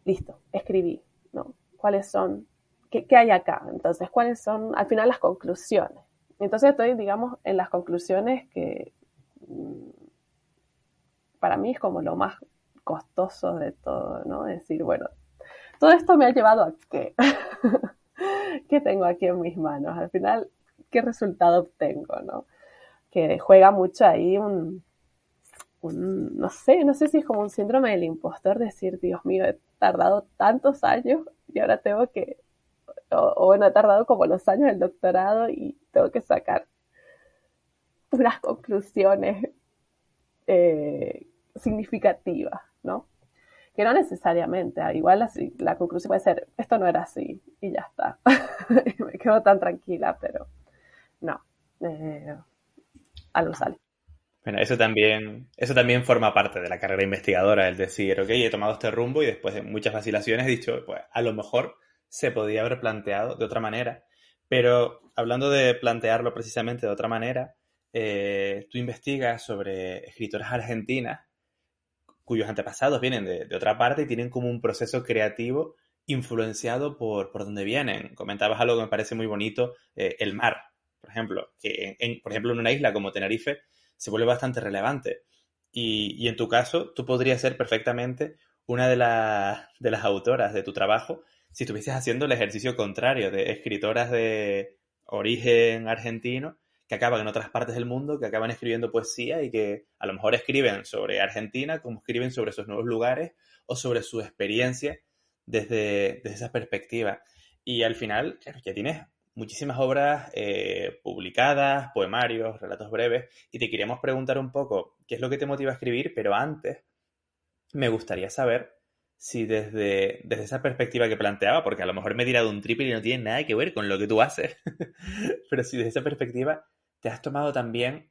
Speaker 5: listo, escribí, ¿no? ¿Cuáles son? ¿Qué hay acá? Entonces, ¿cuáles son al final las conclusiones? Entonces estoy, digamos, en las conclusiones que para mí es como lo más costoso de todo, ¿no? Decir, bueno, todo esto me ha llevado a qué. ¿Qué tengo aquí en mis manos? Al final, ¿qué resultado obtengo, no? Que juega mucho ahí no sé si es como un síndrome del impostor, decir, Dios mío, he tardado tantos años y ahora tengo que, o bueno, he tardado como los años del doctorado y tengo que sacar unas conclusiones significativas, ¿no? Que no necesariamente, igual la conclusión puede ser, esto no era así, y ya está. Y me quedo tan tranquila, pero no, algo sale.
Speaker 4: Bueno, eso también forma parte de la carrera investigadora, el decir, ok, he tomado este rumbo y después de muchas vacilaciones he dicho, pues a lo mejor se podía haber planteado de otra manera. Pero hablando de plantearlo precisamente de otra manera, tú investigas sobre escritoras argentinas cuyos antepasados vienen de otra parte y tienen como un proceso creativo influenciado por donde vienen. Comentabas algo que me parece muy bonito, el mar, por ejemplo, que por ejemplo en una isla como Tenerife se vuelve bastante relevante. Y en tu caso, tú podrías ser perfectamente una de las autoras de tu trabajo si estuvieses haciendo el ejercicio contrario de escritoras de origen argentino que acaban en otras partes del mundo, que acaban escribiendo poesía y que a lo mejor escriben sobre Argentina, como escriben sobre esos nuevos lugares o sobre su experiencia desde esa perspectiva. Y al final, claro, ya tienes muchísimas obras publicadas, poemarios, relatos breves, y te queríamos preguntar un poco qué es lo que te motiva a escribir, pero antes me gustaría saber si desde esa perspectiva que planteaba, porque a lo mejor me he tirado un triple y no tiene nada que ver con lo que tú haces, pero si desde esa perspectiva te has tomado también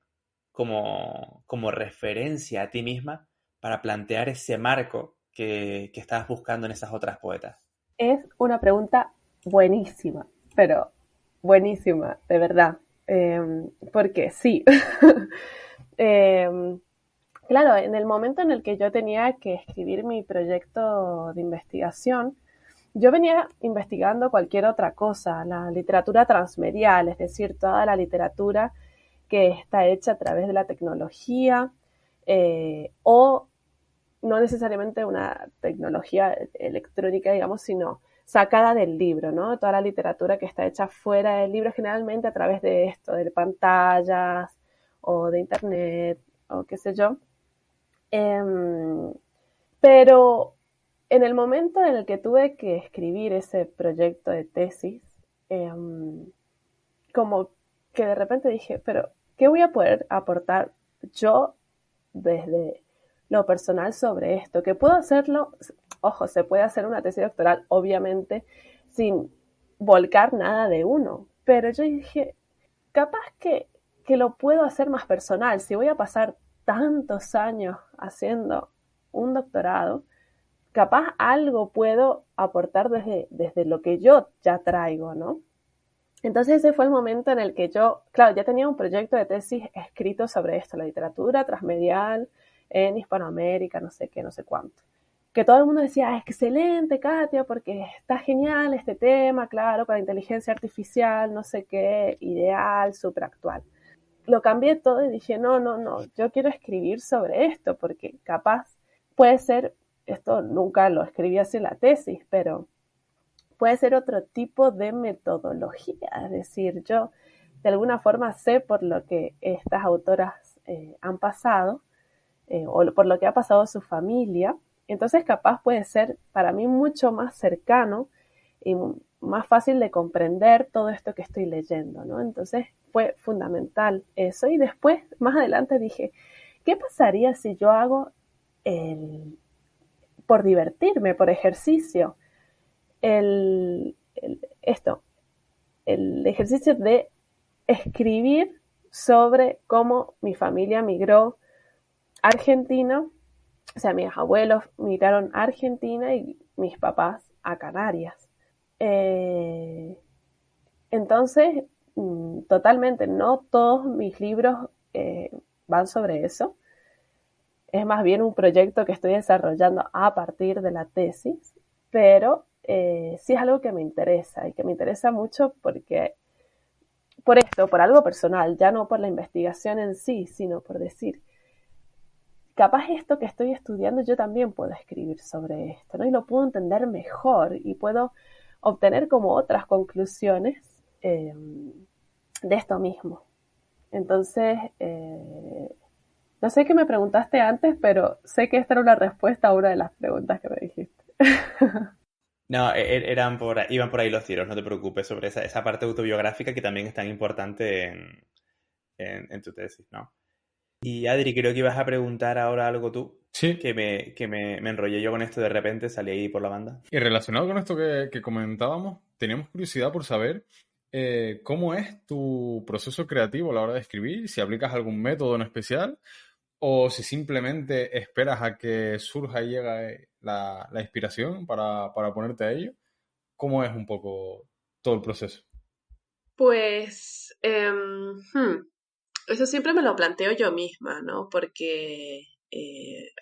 Speaker 4: como referencia a ti misma para plantear ese marco que estabas buscando en esas otras poetas.
Speaker 5: Es una pregunta buenísima, pero buenísima, de verdad. Porque sí. eh, claro, en el momento en el que yo tenía que escribir mi proyecto de investigación, yo venía investigando cualquier otra cosa, la literatura transmedial, es decir, toda la literatura que está hecha a través de la tecnología o no necesariamente una tecnología electrónica, digamos, sino sacada del libro, ¿no? Toda la literatura que está hecha fuera del libro, generalmente a través de esto, de pantallas o de internet o qué sé yo. Pero en el momento en el que tuve que escribir ese proyecto de tesis, como que de repente dije, pero ¿qué voy a poder aportar yo desde lo personal sobre esto, que puedo hacerlo, ojo, se puede hacer una tesis doctoral, obviamente, sin volcar nada de uno, pero yo dije, capaz que lo puedo hacer más personal, si voy a pasar tantos años haciendo un doctorado, capaz algo puedo aportar desde lo que yo ya traigo, ¿no? Entonces ese fue el momento en el que yo, claro, ya tenía un proyecto de tesis escrito sobre esto, la literatura transmedial en Hispanoamérica, no sé qué, no sé cuánto. Que todo el mundo decía, excelente, Katia, porque está genial este tema, claro, con la inteligencia artificial, no sé qué, ideal, súper actual. Lo cambié todo y dije, no, yo quiero escribir sobre esto, porque capaz puede ser, esto nunca lo escribí así en la tesis, pero puede ser otro tipo de metodología, es decir, yo de alguna forma sé por lo que estas autoras han pasado, o por lo que ha pasado su familia, entonces capaz puede ser para mí mucho más cercano y más fácil de comprender todo esto que estoy leyendo, ¿no? Entonces fue fundamental eso y después, más adelante dije, ¿qué pasaría si yo hago por divertirme, por ejercicio, el ejercicio de escribir sobre cómo mi familia migró a Argentina, o sea, mis abuelos migraron a Argentina y mis papás a Canarias. Entonces, totalmente, no todos mis libros van sobre eso. Es más bien un proyecto que estoy desarrollando a partir de la tesis, pero sí es algo que me interesa y que me interesa mucho porque por esto, por algo personal, ya no por la investigación en sí, sino por decir, capaz esto que estoy estudiando yo también puedo escribir sobre esto, ¿no? Y lo puedo entender mejor y puedo obtener como otras conclusiones de esto mismo. Entonces, no sé qué me preguntaste antes, pero sé que esta era una respuesta a una de las preguntas que me dijiste.
Speaker 4: No, iban por ahí los tiros, no te preocupes sobre esa parte autobiográfica que también es tan importante en tu tesis, ¿no? Y Adri, creo que ibas a preguntar ahora algo tú,
Speaker 3: Sí,
Speaker 4: que me enrollé yo con esto de repente, salí ahí por la banda.
Speaker 3: y relacionado con esto que comentábamos, teníamos curiosidad por saber cómo es tu proceso creativo a la hora de escribir, si aplicas algún método en especial o si simplemente esperas a que surja y llegue la inspiración para ponerte a ello. ¿Cómo es un poco todo el proceso?
Speaker 5: Pues eso siempre me lo planteo yo misma, ¿no? Porque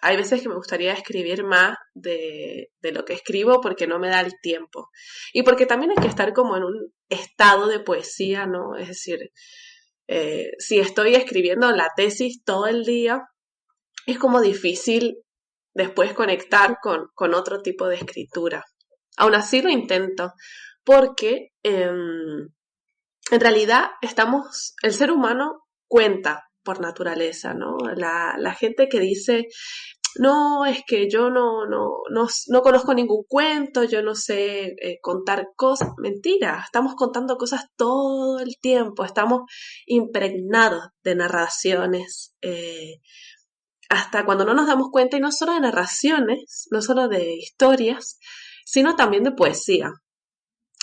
Speaker 5: hay veces que me gustaría escribir más de lo que escribo porque no me da el tiempo. Y porque también hay que estar como en un estado de poesía, ¿no? Es decir, si estoy escribiendo la tesis todo el día, es como difícil después conectar con otro tipo de escritura. Aún así lo intento, porque en realidad el ser humano cuenta por naturaleza, ¿no? La gente que dice, no, es que yo no conozco ningún cuento, yo no sé contar cosas, mentira, estamos contando cosas todo el tiempo, estamos impregnados de narraciones, hasta cuando no nos damos cuenta, y no solo de narraciones, no solo de historias, sino también de poesía.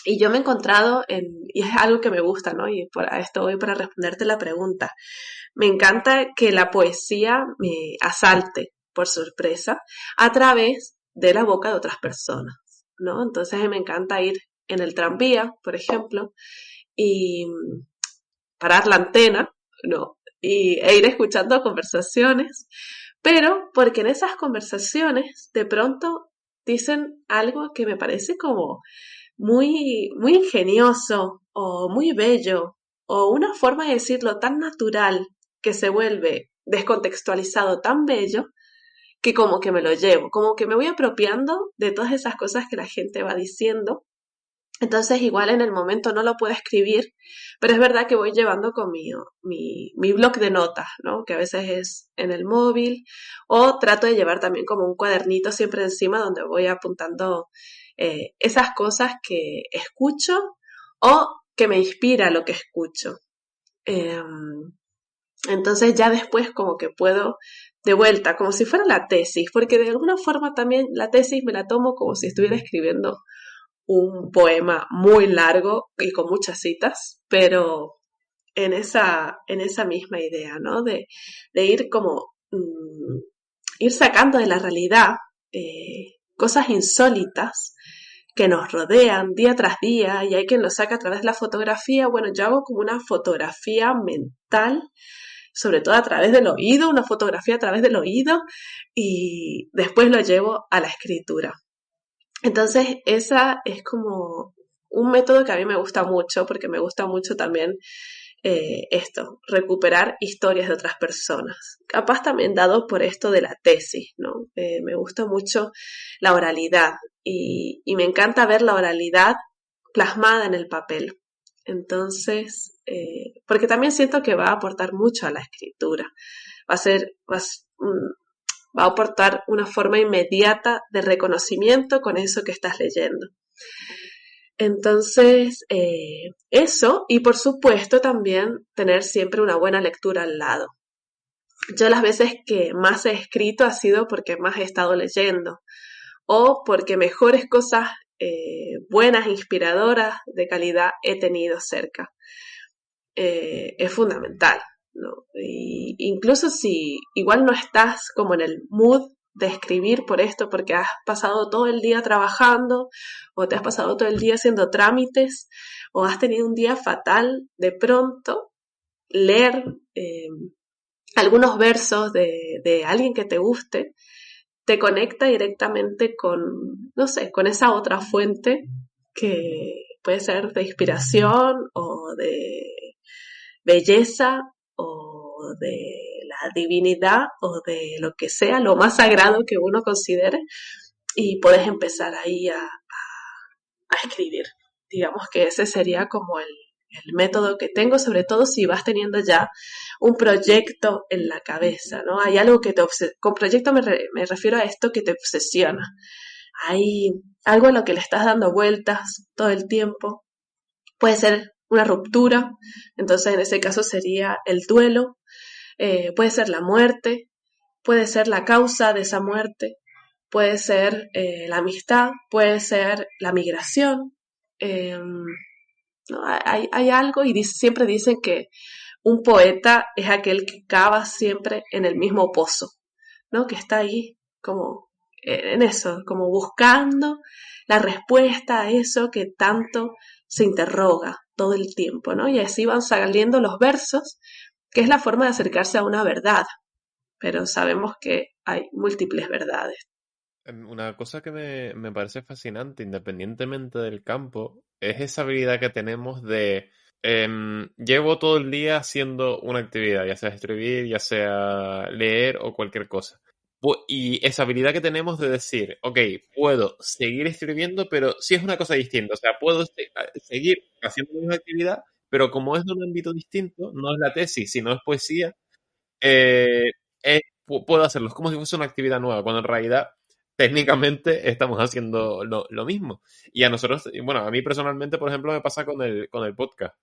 Speaker 5: Y yo me he encontrado y es algo que me gusta, ¿no? Y por esto voy para responderte la pregunta. Me encanta que la poesía me asalte por sorpresa a través de la boca de otras personas, ¿no? Entonces me encanta ir en el tranvía, por ejemplo, y parar la antena, ¿no? E ir escuchando conversaciones, pero porque en esas conversaciones de pronto dicen algo que me parece como muy, muy ingenioso o muy bello o una forma de decirlo tan natural que se vuelve descontextualizado tan bello que como que me lo llevo, como que me voy apropiando de todas esas cosas que la gente va diciendo. Entonces igual en el momento no lo puedo escribir, pero es verdad que voy llevando con mi blog de notas, ¿no? Que a veces es en el móvil, o trato de llevar también como un cuadernito siempre encima donde voy apuntando esas cosas que escucho o que me inspira lo que escucho. Entonces ya después como que puedo de vuelta, como si fuera la tesis, porque de alguna forma también la tesis me la tomo como si estuviera escribiendo un poema muy largo y con muchas citas, pero en esa misma idea, ¿no? De ir como, ir sacando de la realidad cosas insólitas que nos rodean día tras día, y hay quien lo saca a través de la fotografía. Bueno, yo hago como una fotografía mental, sobre todo a través del oído, una fotografía a través del oído, y después lo llevo a la escritura. Entonces, esa es como un método que a mí me gusta mucho, porque me gusta mucho también recuperar historias de otras personas. Capaz también dado por esto de la tesis, ¿no? Me gusta mucho la oralidad y me encanta ver la oralidad plasmada en el papel. Entonces, porque también siento que va a aportar mucho a la escritura. Va a aportar una forma inmediata de reconocimiento con eso que estás leyendo. Entonces, eso, y por supuesto también tener siempre una buena lectura al lado. Yo las veces que más he escrito ha sido porque más he estado leyendo, o porque mejores cosas buenas, inspiradoras, de calidad he tenido cerca. Es fundamental, ¿no? Y incluso si igual no estás como en el mood de escribir por esto, porque has pasado todo el día trabajando, o te has pasado todo el día haciendo trámites, o has tenido un día fatal, de pronto leer algunos versos de alguien que te guste, te conecta directamente con, no sé, con esa otra fuente que puede ser de inspiración o de belleza o de la divinidad o de lo que sea, lo más sagrado que uno considere, y puedes empezar ahí a escribir. Digamos que ese sería como el método que tengo, sobre todo si vas teniendo ya un proyecto en la cabeza, ¿no? Hay algo que con proyecto me refiero a esto que te obsesiona. Hay algo a lo que le estás dando vueltas todo el tiempo. Puede ser una ruptura, entonces en ese caso sería el duelo, puede ser la muerte, puede ser la causa de esa muerte, puede ser la amistad, puede ser la migración. ¿No? Hay algo, y siempre dicen que un poeta es aquel que cava siempre en el mismo pozo, ¿no? Que está ahí como en eso, como buscando la respuesta a eso que tanto se interroga todo el tiempo, ¿no? Y así van saliendo los versos, que es la forma de acercarse a una verdad, pero sabemos que hay múltiples verdades.
Speaker 2: Una cosa que me parece fascinante, independientemente del campo, es esa habilidad que tenemos de llevo todo el día haciendo una actividad, ya sea escribir, ya sea leer o cualquier cosa. Y esa habilidad que tenemos de decir, ok, puedo seguir escribiendo, pero sí es una cosa distinta. O sea, puedo seguir haciendo la misma actividad, pero como es de un ámbito distinto, no es la tesis, sino es poesía, eh, puedo hacerlo. Es como si fuese una actividad nueva, cuando en realidad técnicamente estamos haciendo lo mismo. Y a nosotros, bueno, a mí personalmente, por ejemplo, me pasa con el podcast.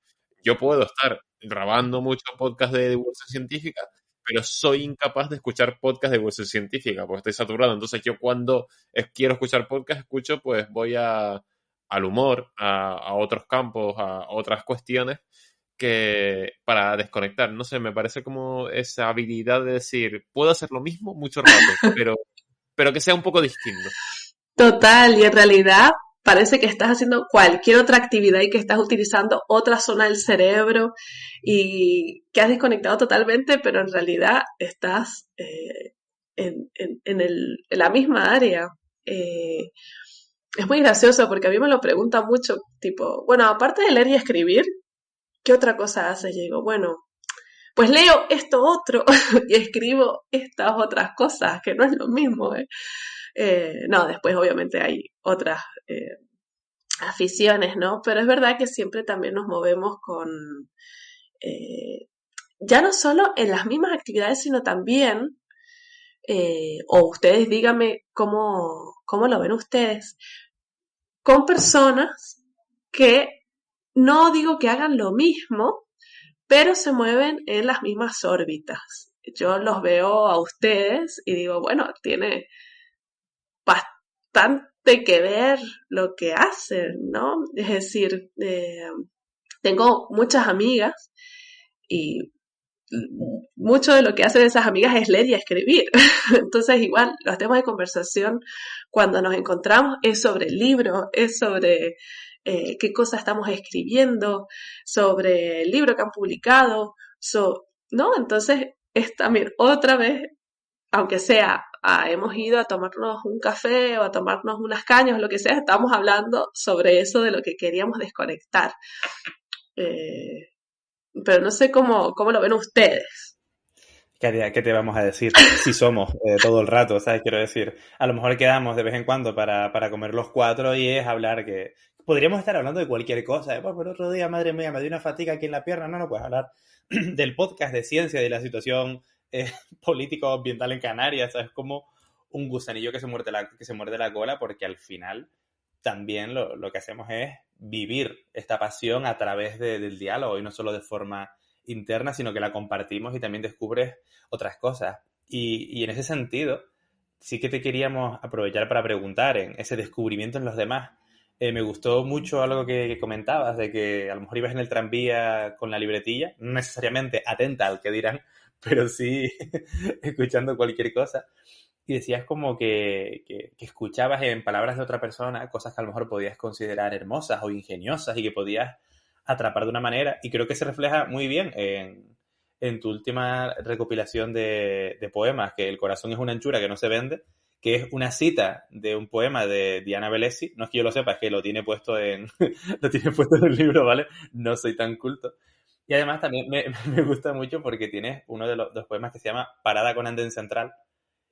Speaker 2: Yo puedo estar grabando muchos podcasts de divulgación científica, pero soy incapaz de escuchar podcasts de divulgación científica, porque estoy saturado. Entonces yo cuando quiero escuchar podcast, escucho, pues voy al humor, a otros campos, a otras cuestiones, que para desconectar, no sé, me parece como esa habilidad de decir, puedo hacer lo mismo mucho rato, pero que sea un poco distinto.
Speaker 5: Total, y en realidad parece que estás haciendo cualquier otra actividad y que estás utilizando otra zona del cerebro y que has desconectado totalmente, pero en realidad estás en la misma área. Es muy gracioso porque a mí me lo preguntan mucho, tipo, bueno, aparte de leer y escribir, ¿qué otra cosa haces? Y digo, bueno, pues leo esto otro y escribo estas otras cosas, que no es lo mismo, ¿eh? No, después obviamente hay otras aficiones, ¿no? Pero es verdad que siempre también nos movemos con, ya no solo en las mismas actividades, sino también, o ustedes díganme cómo lo ven ustedes, con personas que no digo que hagan lo mismo, pero se mueven en las mismas órbitas. Yo los veo a ustedes y digo, bueno, tiene bastante que ver lo que hacen, ¿no? Es decir, tengo muchas amigas y mucho de lo que hacen esas amigas es leer y escribir. Entonces, igual, los temas de conversación cuando nos encontramos es sobre el libro, es sobre qué cosas estamos escribiendo, sobre el libro que han publicado, ¿no? Entonces, es también otra vez, aunque sea, hemos ido a tomarnos un café o a tomarnos unas cañas o lo que sea, estamos hablando sobre eso de lo que queríamos desconectar. Pero no sé cómo lo ven ustedes.
Speaker 4: ¿Qué te vamos a decir? Si somos todo el rato, ¿sabes? Quiero decir, a lo mejor quedamos de vez en cuando para comer los cuatro y es hablar que... Podríamos estar hablando de cualquier cosa. Pues el otro día, madre mía, me dio una fatiga aquí en la pierna. No puedes hablar del podcast de ciencia, de la situación político-ambiental en Canarias. ¿Sabes? Como un gusanillo que se muerde la cola, porque al final también lo que hacemos es vivir esta pasión a través del diálogo y no solo de forma interna, sino que la compartimos y también descubres otras cosas. Y en ese sentido, sí que te queríamos aprovechar para preguntar en ese descubrimiento en los demás. Me gustó mucho algo que comentabas, de que a lo mejor ibas en el tranvía con la libretilla, no necesariamente atenta al que dirán, pero sí escuchando cualquier cosa. Y decías como que escuchabas en palabras de otra persona cosas que a lo mejor podías considerar hermosas o ingeniosas y que podías atrapar de una manera. Y creo que se refleja muy bien en tu última recopilación de poemas, que El corazón es una anchura que no se vende, que es una cita de un poema de Diana Velesi. No es que yo lo sepa, es que lo tiene puesto lo tiene puesto en el libro, ¿vale? No soy tan culto. Y además también me gusta mucho porque tienes uno de los dos poemas que se llama Parada con andén central.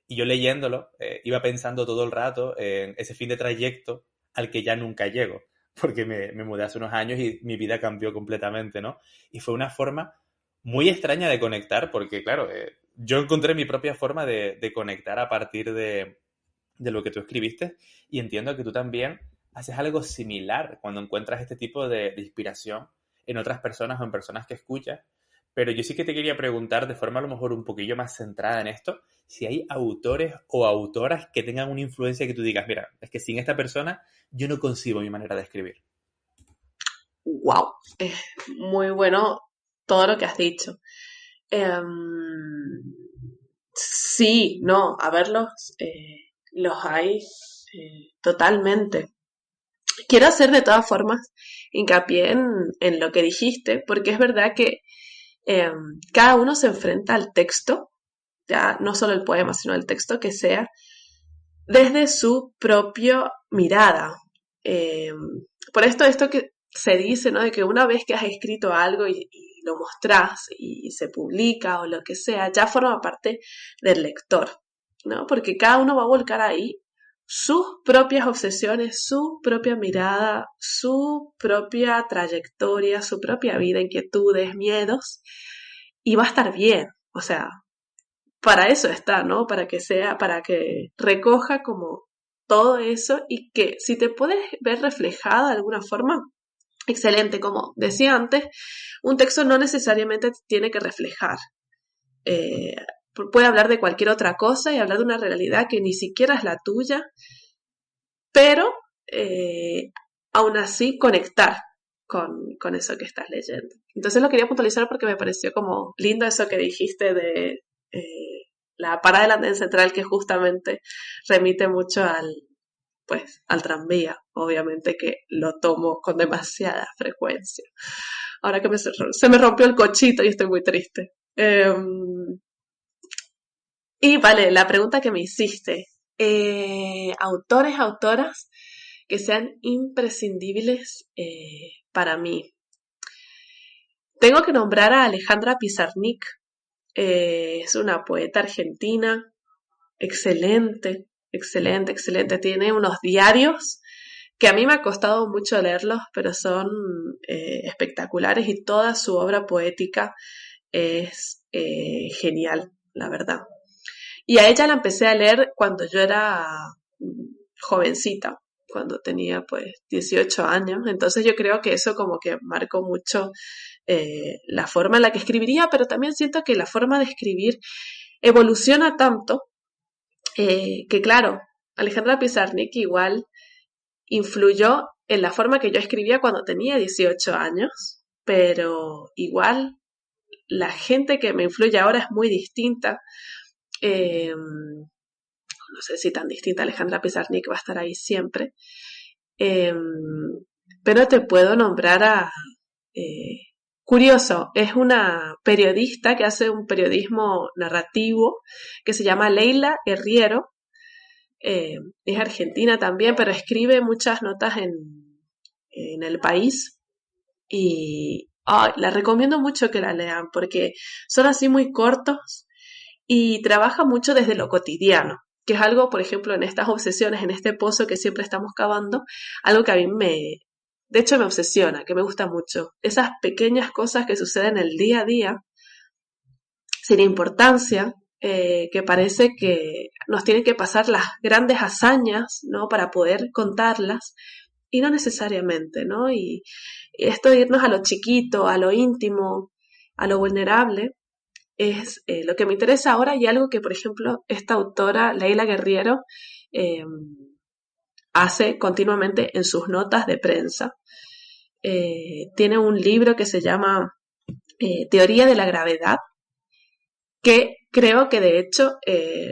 Speaker 4: Y yo leyéndolo, iba pensando todo el rato en ese fin de trayecto al que ya nunca llego, porque me mudé hace unos años y mi vida cambió completamente, ¿no? Y fue una forma muy extraña de conectar, porque claro, yo encontré mi propia forma de conectar a partir de lo que tú escribiste, y entiendo que tú también haces algo similar cuando encuentras este tipo de inspiración en otras personas o en personas que escuchas. Pero yo sí que te quería preguntar, de forma a lo mejor un poquillo más centrada en esto, si hay autores o autoras que tengan una influencia que tú digas, mira, es que sin esta persona yo no concibo mi manera de escribir.
Speaker 5: Wow, es muy bueno todo lo que has dicho. Sí, no, a verlos, los hay totalmente. Quiero hacer de todas formas hincapié en lo que dijiste, porque es verdad que cada uno se enfrenta al texto, ya no solo el poema, sino el texto que sea, desde su propia mirada. Por esto que se dice, ¿no? De que una vez que has escrito algo y lo mostrás y se publica o lo que sea, ya forma parte del lector, ¿no? Porque cada uno va a volcar ahí sus propias obsesiones, su propia mirada, su propia trayectoria, su propia vida, inquietudes, miedos, y va a estar bien. O sea, para eso está, ¿no? Para que recoja como todo eso y que si te puedes ver reflejada de alguna forma, excelente. Como decía antes, un texto no necesariamente tiene que reflejar. Puede hablar de cualquier otra cosa y hablar de una realidad que ni siquiera es la tuya, pero aún así conectar con eso que estás leyendo. Entonces lo quería puntualizar porque me pareció como lindo eso que dijiste de la parada del andén central, que justamente remite mucho al tranvía, obviamente que lo tomo con demasiada frecuencia. Ahora que se me rompió el cochito y estoy muy triste. Y vale, la pregunta que me hiciste, autores, autoras que sean imprescindibles para mí. Tengo que nombrar a Alejandra Pizarnik, es una poeta argentina, excelente, excelente, excelente. Tiene unos diarios que a mí me ha costado mucho leerlos, pero son espectaculares y toda su obra poética es genial, la verdad. Y a ella la empecé a leer cuando yo era jovencita, cuando tenía pues 18 años. Entonces yo creo que eso como que marcó mucho la forma en la que escribiría, pero también siento que la forma de escribir evoluciona tanto que claro, Alejandra Pizarnik igual influyó en la forma que yo escribía cuando tenía 18 años, pero igual la gente que me influye ahora es muy distinta. No sé si tan distinta, Alejandra Pizarnik va a estar ahí siempre. Pero te puedo nombrar a... curioso, es una periodista que hace un periodismo narrativo que se llama Leila Herriero. Es argentina también, pero escribe muchas notas en El País y la recomiendo mucho que la lean porque son así muy cortos y trabaja mucho desde lo cotidiano, que es algo, por ejemplo, en estas obsesiones, en este pozo que siempre estamos cavando, algo que a mí de hecho me obsesiona, que me gusta mucho. Esas pequeñas cosas que suceden el día a día, sin importancia, que parece que nos tienen que pasar las grandes hazañas, ¿no? Para poder contarlas, y no necesariamente, ¿no? Y esto de irnos a lo chiquito, a lo íntimo, a lo vulnerable, es lo que me interesa ahora y algo que, por ejemplo, esta autora, Leila Guerriero, hace continuamente en sus notas de prensa. Tiene un libro que se llama Teoría de la Gravedad, que creo que de hecho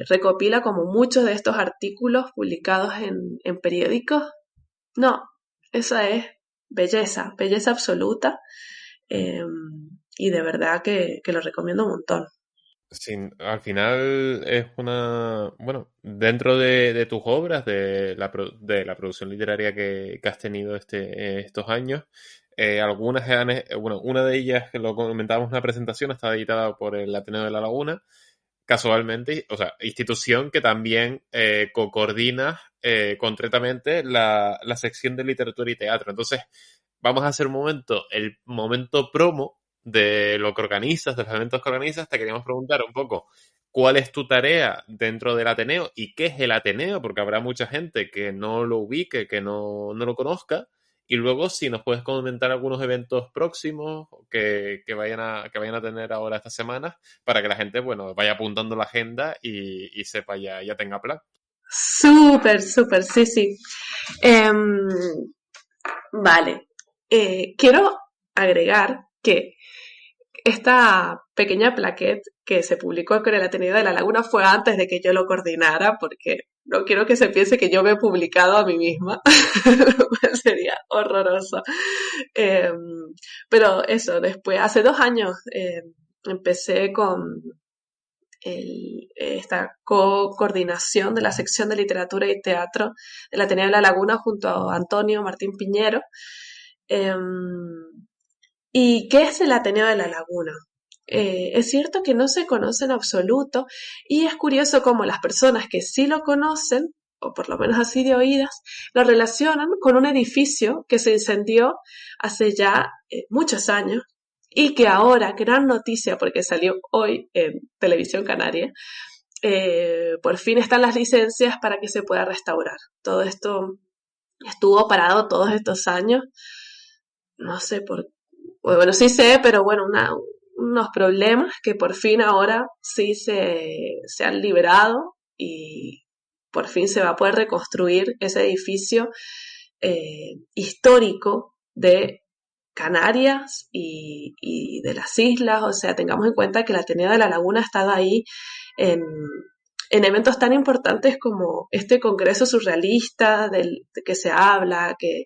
Speaker 5: recopila como muchos de estos artículos publicados en periódicos. No, esa es belleza, belleza absoluta, y de verdad que lo recomiendo un montón.
Speaker 2: Al final es una... Bueno, dentro de tus obras, de la producción literaria que has tenido estos años, algunas bueno, una de ellas, que lo comentábamos en la presentación, está editada por el Ateneo de La Laguna, casualmente, o sea, institución que también coordina concretamente la sección de literatura y teatro. Entonces, vamos a hacer el momento promo de lo que organizas, de los eventos que organizas. Te queríamos preguntar un poco cuál es tu tarea dentro del Ateneo y qué es el Ateneo, porque habrá mucha gente que no lo ubique, que no lo conozca. Y luego, si nos puedes comentar algunos eventos próximos que vayan a tener ahora estas semanas, para que la gente, bueno, vaya apuntando la agenda y sepa, ya tenga plan.
Speaker 5: Súper, súper, sí, sí. Vale. Quiero agregar que esta pequeña plaquette que se publicó con el Ateneo de La Laguna fue antes de que yo lo coordinara, porque no quiero que se piense que yo me he publicado a mí misma. Sería horroroso. Pero eso, después, hace 2 años, empecé con esta coordinación de la sección de literatura y teatro del Ateneo de La Laguna junto a Antonio Martín Piñero. ¿Y qué es el Ateneo de La Laguna? Es cierto que no se conoce en absoluto y es curioso cómo las personas que sí lo conocen, o por lo menos así de oídas, lo relacionan con un edificio que se incendió hace ya muchos años y que ahora, gran noticia porque salió hoy en Televisión Canaria, por fin están las licencias para que se pueda restaurar. Todo esto estuvo parado todos estos años, no sé por qué. Bueno, sí sé, pero bueno, unos problemas que por fin ahora sí se han liberado y por fin se va a poder reconstruir ese edificio histórico de Canarias y de las islas. O sea, tengamos en cuenta que el Ateneo de La Laguna ha estado ahí en eventos tan importantes como este Congreso Surrealista de que se habla, que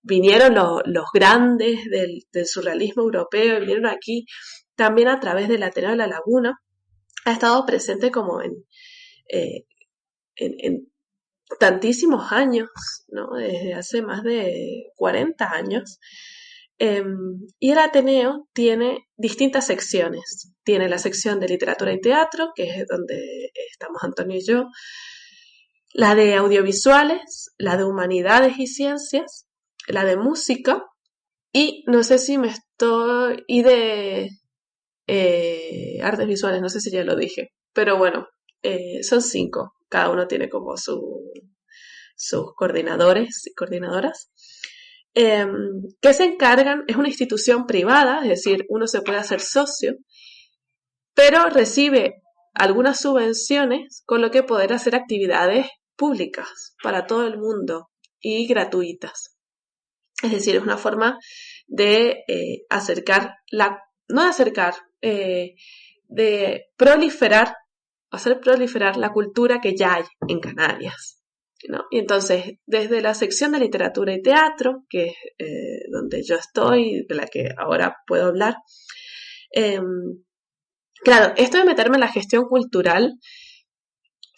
Speaker 5: vinieron los grandes del surrealismo europeo, vinieron aquí también a través del Ateneo de La Laguna. Ha estado presente como en tantísimos años, ¿no? Desde hace más de 40 años. Y el Ateneo tiene distintas secciones. Tiene la sección de literatura y teatro, que es donde estamos Antonio y yo, la de audiovisuales, la de humanidades y ciencias, la de música, y no sé si y de artes visuales, no sé si ya lo dije, pero bueno, son 5, cada uno tiene como sus coordinadores y coordinadoras, que se encargan, es una institución privada, es decir, uno se puede hacer socio, pero recibe algunas subvenciones con lo que poder hacer actividades públicas para todo el mundo y gratuitas. Es decir, es una forma de de proliferar, hacer proliferar la cultura que ya hay en Canarias, ¿no? Y entonces, desde la sección de literatura y teatro, que es donde yo estoy, de la que ahora puedo hablar, claro, esto de meterme en la gestión cultural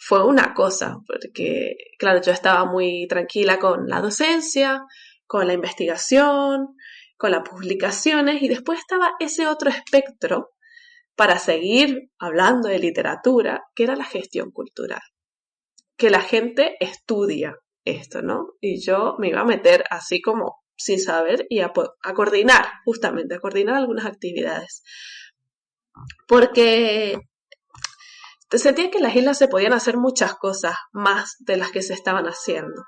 Speaker 5: fue una cosa, porque, claro, yo estaba muy tranquila con la docencia, con la investigación, con las publicaciones, y después estaba ese otro espectro para seguir hablando de literatura, que era la gestión cultural. Que la gente estudia esto, ¿no? Y yo me iba a meter así como sin saber y a coordinar, justamente, a coordinar algunas actividades. Porque sentía que en las islas se podían hacer muchas cosas más de las que se estaban haciendo.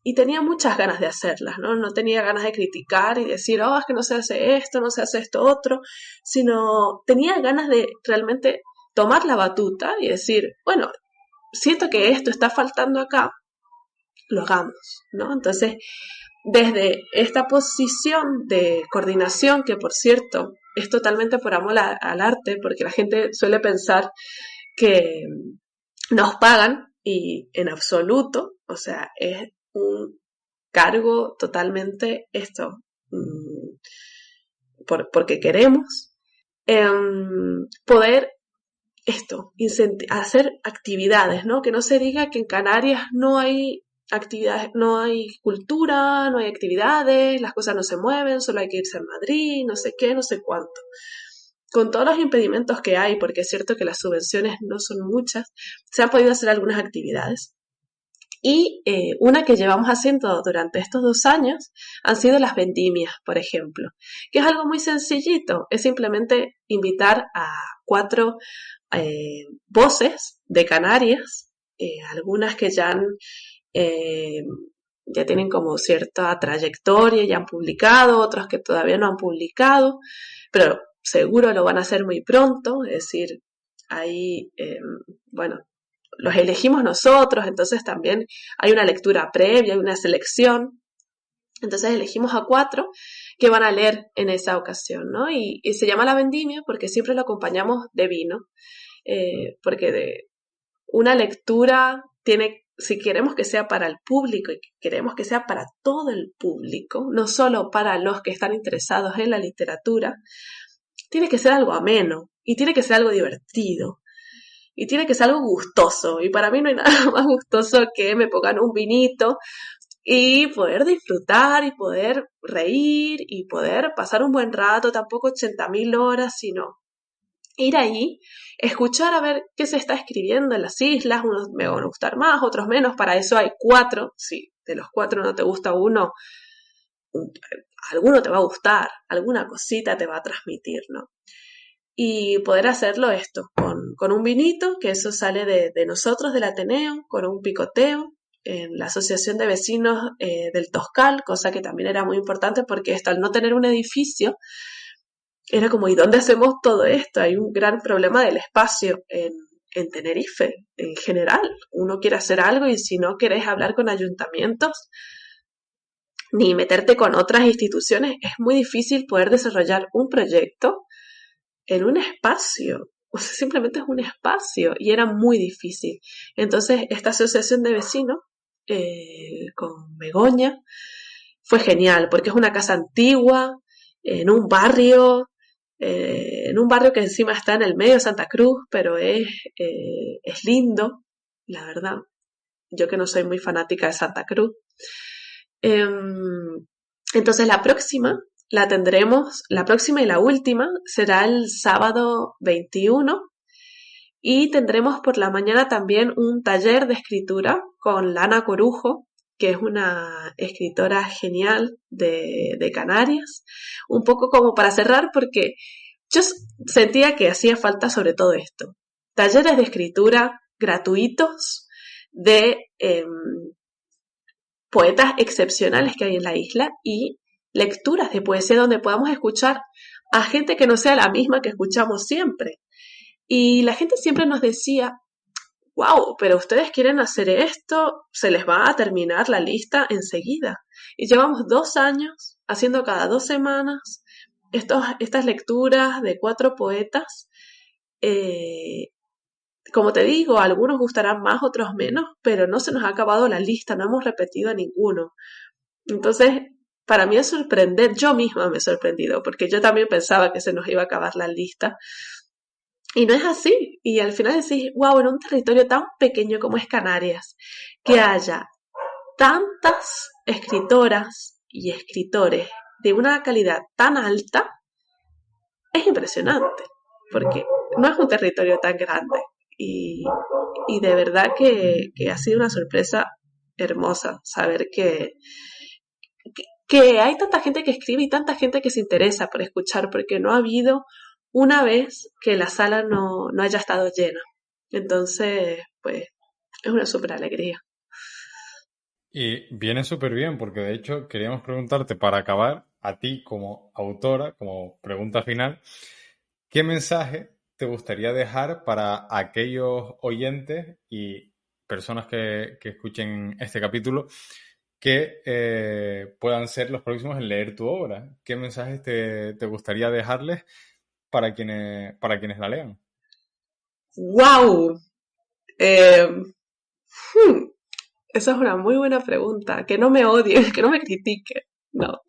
Speaker 5: Y tenía muchas ganas de hacerlas, ¿no? No tenía ganas de criticar y decir, es que no se hace esto otro, sino tenía ganas de realmente tomar la batuta y decir, bueno, siento que esto está faltando acá, lo hagamos, ¿no? Entonces, desde esta posición de coordinación, que por cierto es totalmente por amor al arte, porque la gente suele pensar que nos pagan y en absoluto, o sea, es un cargo totalmente porque queremos poder hacer actividades, ¿no? Que no se diga que en Canarias no hay actividades, no hay cultura, no hay actividades, las cosas no se mueven, solo hay que irse a Madrid, no sé qué, no sé cuánto. Con todos los impedimentos que hay, porque es cierto que las subvenciones no son muchas, se han podido hacer algunas actividades. Y una que llevamos haciendo durante estos 2 años han sido las vendimias, por ejemplo, que es algo muy sencillito, es simplemente invitar a 4 voces de Canarias, algunas que ya tienen como cierta trayectoria, ya han publicado, otros que todavía no han publicado, pero seguro lo van a hacer muy pronto, es decir, ahí, los elegimos nosotros, entonces también hay una lectura previa, hay una selección, entonces elegimos a 4 que van a leer en esa ocasión, ¿no? Y se llama la vendimia porque siempre lo acompañamos de vino, porque de una lectura si queremos que sea para el público y queremos que sea para todo el público, no solo para los que están interesados en la literatura, tiene que ser algo ameno y tiene que ser algo divertido. Y tiene que ser algo gustoso. Y para mí no hay nada más gustoso que me pongan un vinito y poder disfrutar y poder reír y poder pasar un buen rato, tampoco 80.000 horas, sino ir ahí, escuchar a ver qué se está escribiendo en las islas. Unos me van a gustar más, otros menos. Para eso hay 4. Si de los 4 no te gusta uno, alguno te va a gustar, alguna cosita te va a transmitir, ¿no? Y poder hacerlo con un vinito, que eso sale de nosotros, del Ateneo, con un picoteo, en la Asociación de Vecinos del Toscal, cosa que también era muy importante porque al no tener un edificio, era como, ¿y dónde hacemos todo esto? Hay un gran problema del espacio en Tenerife, en general. Uno quiere hacer algo y si no querés hablar con ayuntamientos, ni meterte con otras instituciones, es muy difícil poder desarrollar un proyecto en un espacio, o sea, simplemente es un espacio y era muy difícil. Entonces, esta asociación de vecinos con Begoña fue genial, porque es una casa antigua, en un barrio que encima está en el medio de Santa Cruz, pero es lindo, la verdad. Yo que no soy muy fanática de Santa Cruz. Entonces, la próxima y la última será el sábado 21 y tendremos por la mañana también un taller de escritura con Lana Corujo, que es una escritora genial de Canarias, un poco como para cerrar porque yo sentía que hacía falta sobre todo esto, talleres de escritura gratuitos de poetas excepcionales que hay en la isla y lecturas de poesía donde podamos escuchar a gente que no sea la misma que escuchamos siempre. Y la gente siempre nos decía, wow, pero ustedes quieren hacer esto, se les va a terminar la lista enseguida. Y llevamos 2 años haciendo cada 2 semanas estas lecturas de 4 poetas. Como te digo, algunos gustarán más, otros menos, pero no se nos ha acabado la lista, no hemos repetido a ninguno. Entonces, para mí es sorprendente, yo misma me he sorprendido, porque yo también pensaba que se nos iba a acabar la lista. Y no es así. Y al final decís, wow, en un territorio tan pequeño como es Canarias, que haya tantas escritoras y escritores de una calidad tan alta, es impresionante, porque no es un territorio tan grande. Y de verdad que ha sido una sorpresa hermosa saber que hay tanta gente que escribe y tanta gente que se interesa por escuchar, porque no ha habido una vez que la sala no haya estado llena. Entonces, pues, es una súper alegría.
Speaker 3: Y viene súper bien, porque de hecho queríamos preguntarte para acabar, a ti como autora, como pregunta final, ¿qué mensaje te gustaría dejar para aquellos oyentes y personas que escuchen este capítulo que puedan ser los próximos en leer tu obra? ¿Qué mensajes te gustaría dejarles para quienes la lean?
Speaker 5: ¡Wow! Esa es una muy buena pregunta. Que no me odien, que no me critiquen. No.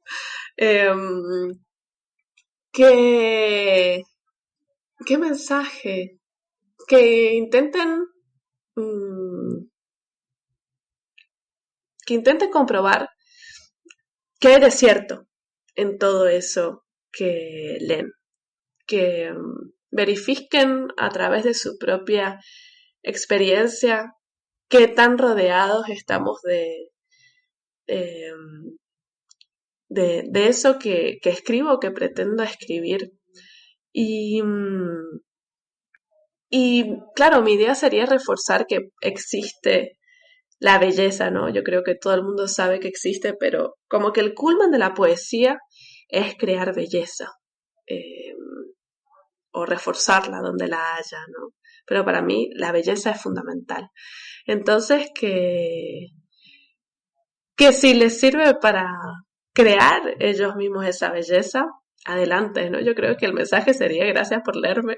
Speaker 5: ¿Qué mensaje? Que intenten comprobar que hay de cierto en todo eso que leen. Que verifiquen a través de su propia experiencia qué tan rodeados estamos de eso que escribo, que pretendo escribir. Y claro, mi idea sería reforzar que existe la belleza, ¿no? Yo creo que todo el mundo sabe que existe, pero como que el culmen de la poesía es crear belleza. O reforzarla donde la haya, ¿no? Pero para mí la belleza es fundamental. Entonces, que si les sirve para crear ellos mismos esa belleza, adelante, ¿no? Yo creo que el mensaje sería gracias por leerme,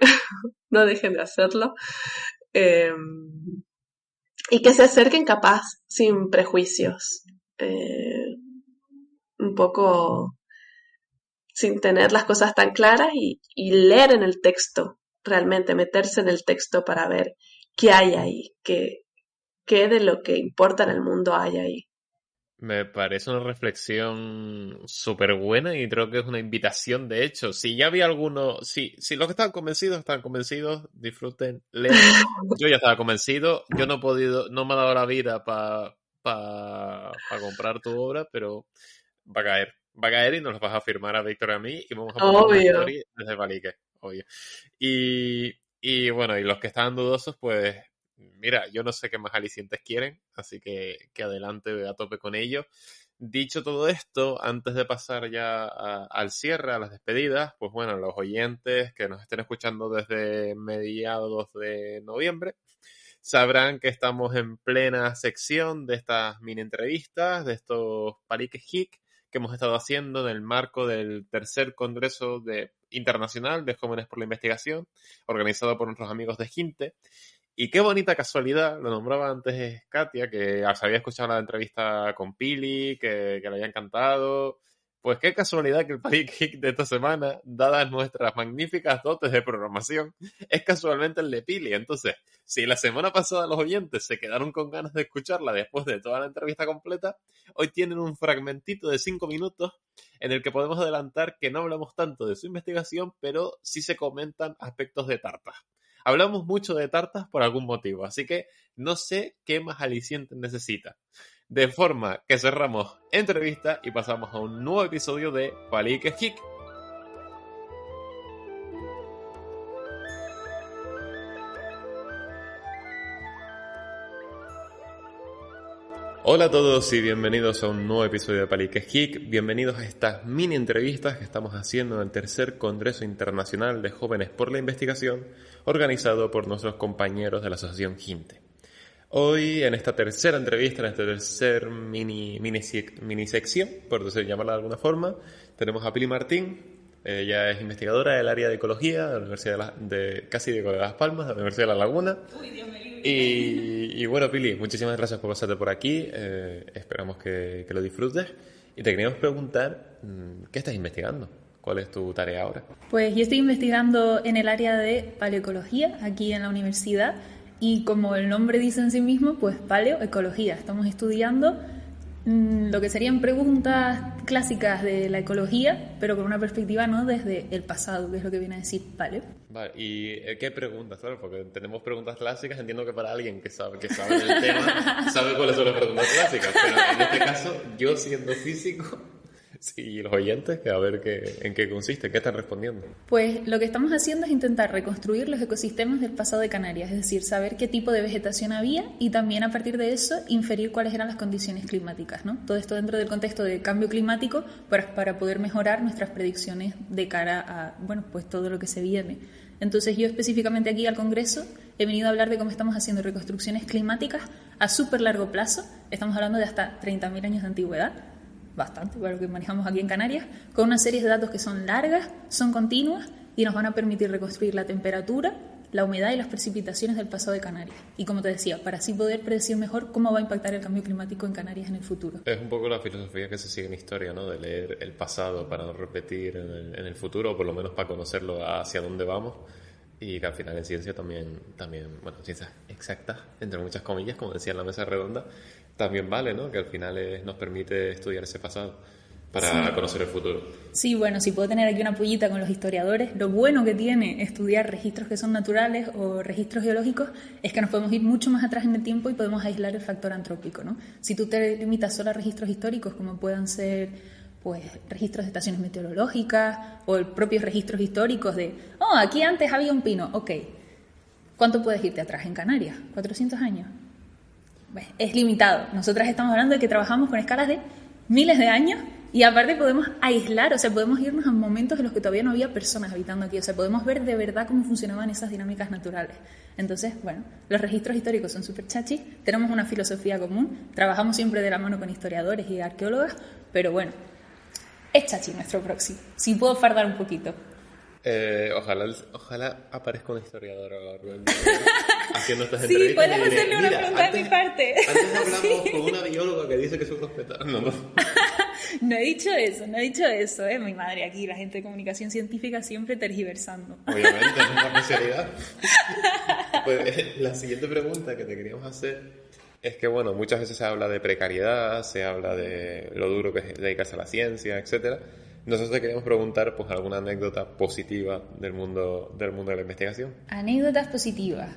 Speaker 5: no dejen de hacerlo. Y que se acerquen capaz, sin prejuicios. Un poco sin tener las cosas tan claras y leer en el texto, realmente meterse en el texto para ver qué hay ahí, qué de lo que importa en el mundo hay ahí.
Speaker 2: Me parece una reflexión súper buena y creo que es una invitación, de hecho. Si ya había algunos, si los que están convencidos, disfruten, lean. Yo ya estaba convencido, yo no he podido, no me ha dado la vida para comprar tu obra, pero va a caer y nos lo vas a firmar a Víctor y a mí y vamos a montar una
Speaker 5: Obvio.
Speaker 2: story desde Palique, obvio. Y bueno, y los que estaban dudosos, pues mira, yo no sé qué más alicientes quieren, así que adelante a tope con ello. Dicho todo esto, antes de pasar ya al cierre, a las despedidas, pues bueno, los oyentes que nos estén escuchando desde mediados de noviembre, sabrán que estamos en plena sección de estas mini entrevistas, de estos Paliques Hic que hemos estado haciendo en el marco del tercer Congreso Internacional de Jóvenes por la Investigación, organizado por nuestros amigos de Ginte. Y qué bonita casualidad, lo nombraba antes Katia, que se había escuchado la entrevista con Pili, que le había encantado. Pues qué casualidad que el Palique Hic de esta semana, dadas nuestras magníficas dotes de programación, es casualmente el de Pili. Entonces, si la semana pasada los oyentes se quedaron con ganas de escucharla después de toda la entrevista completa, hoy tienen un fragmentito de 5 minutos en el que podemos adelantar que no hablamos tanto de su investigación, pero sí se comentan aspectos de tartas. Hablamos mucho de tartas por algún motivo, así que no sé qué más aliciente necesita. De forma que cerramos entrevista y pasamos a un nuevo episodio de Palique Hic. Hola a todos y bienvenidos a un nuevo episodio de Paliques Geek. Bienvenidos a estas mini entrevistas que estamos haciendo en el tercer Congreso Internacional de Jóvenes por la Investigación, organizado por nuestros compañeros de la Asociación GINTE. Hoy, en esta tercera entrevista, en esta tercer mini sección, por llamarla de alguna forma, tenemos a Pili Martín. Ella es investigadora del área de ecología de la Universidad de Las Palmas, de la Universidad de La Laguna.
Speaker 6: Uy, Dios me libre.
Speaker 2: Y bueno, Pili, muchísimas gracias por pasarte por aquí. Esperamos que lo disfrutes. Y te queríamos preguntar, ¿qué estás investigando? ¿Cuál es tu tarea ahora?
Speaker 6: Pues yo estoy investigando en el área de paleoecología, aquí en la universidad, y como el nombre dice en sí mismo, pues paleoecología. Estamos estudiando lo que serían preguntas clásicas de la ecología, pero con una perspectiva no desde el pasado, que es lo que viene a decir paleo.
Speaker 2: Vale, ¿y qué preguntas? ¿Sabes? Porque tenemos preguntas clásicas, entiendo que para alguien que sabe del tema, sabe cuáles son las preguntas clásicas, pero en este caso, yo siendo físico, y los oyentes, que a ver en qué consiste, qué están respondiendo.
Speaker 6: Pues lo que estamos haciendo es intentar reconstruir los ecosistemas del pasado de Canarias, es decir, saber qué tipo de vegetación había y también a partir de eso inferir cuáles eran las condiciones climáticas, ¿no? Todo esto dentro del contexto de cambio climático para poder mejorar nuestras predicciones de cara a, bueno, pues todo lo que se viene. Entonces yo específicamente aquí al Congreso he venido a hablar de cómo estamos haciendo reconstrucciones climáticas a súper largo plazo, estamos hablando de hasta 30.000 años de antigüedad, bastante para lo que manejamos aquí en Canarias, con una serie de datos que son largas, son continuas y nos van a permitir reconstruir la temperatura, la humedad y las precipitaciones del pasado de Canarias. Y como te decía, para así poder predecir mejor cómo va a impactar el cambio climático en Canarias en el futuro.
Speaker 2: Es un poco la filosofía que se sigue en historia, ¿no? De leer el pasado para no repetir en el futuro, o por lo menos para conocerlo hacia dónde vamos. Y que al final en ciencia también, bueno, ciencias exactas, entre muchas comillas, como decía en la mesa redonda, también vale, ¿no? Que al final nos permite estudiar ese pasado para conocer el futuro.
Speaker 6: Sí, bueno, si puedo tener aquí una pullita con los historiadores, lo bueno que tiene estudiar registros que son naturales o registros geológicos es que nos podemos ir mucho más atrás en el tiempo y podemos aislar el factor antrópico, ¿no? Si tú te limitas solo a registros históricos, como puedan ser pues registros de estaciones meteorológicas o el propios registros históricos de, aquí antes había un pino, ok. ¿Cuánto puedes irte atrás en Canarias? ¿400 años? Pues, es limitado. Nosotras estamos hablando de que trabajamos con escalas de miles de años y aparte podemos aislar, o sea, podemos irnos a momentos en los que todavía no había personas habitando aquí, o sea, podemos ver de verdad cómo funcionaban esas dinámicas naturales. Entonces, bueno, los registros históricos son súper chachis, tenemos una filosofía común, trabajamos siempre de la mano con historiadores y arqueólogas, pero bueno, es chachi nuestro proxy, si puedo fardar un poquito.
Speaker 2: Ojalá aparezca un historiador haciendo estas entrevistas.
Speaker 6: Sí, puedes hacerle una pregunta de mi parte.
Speaker 2: Antes hablamos con una bióloga que dice que es un hospital. No.
Speaker 6: No he dicho eso, mi madre aquí, la gente de comunicación científica siempre tergiversando.
Speaker 2: Obviamente, es una especialidad. Pues la siguiente pregunta que te queríamos hacer es que, bueno, muchas veces se habla de precariedad, se habla de lo duro que es dedicarse a la ciencia, etcétera. Nosotros te queríamos preguntar, pues, alguna anécdota positiva del mundo de la investigación.
Speaker 6: Anécdotas positivas.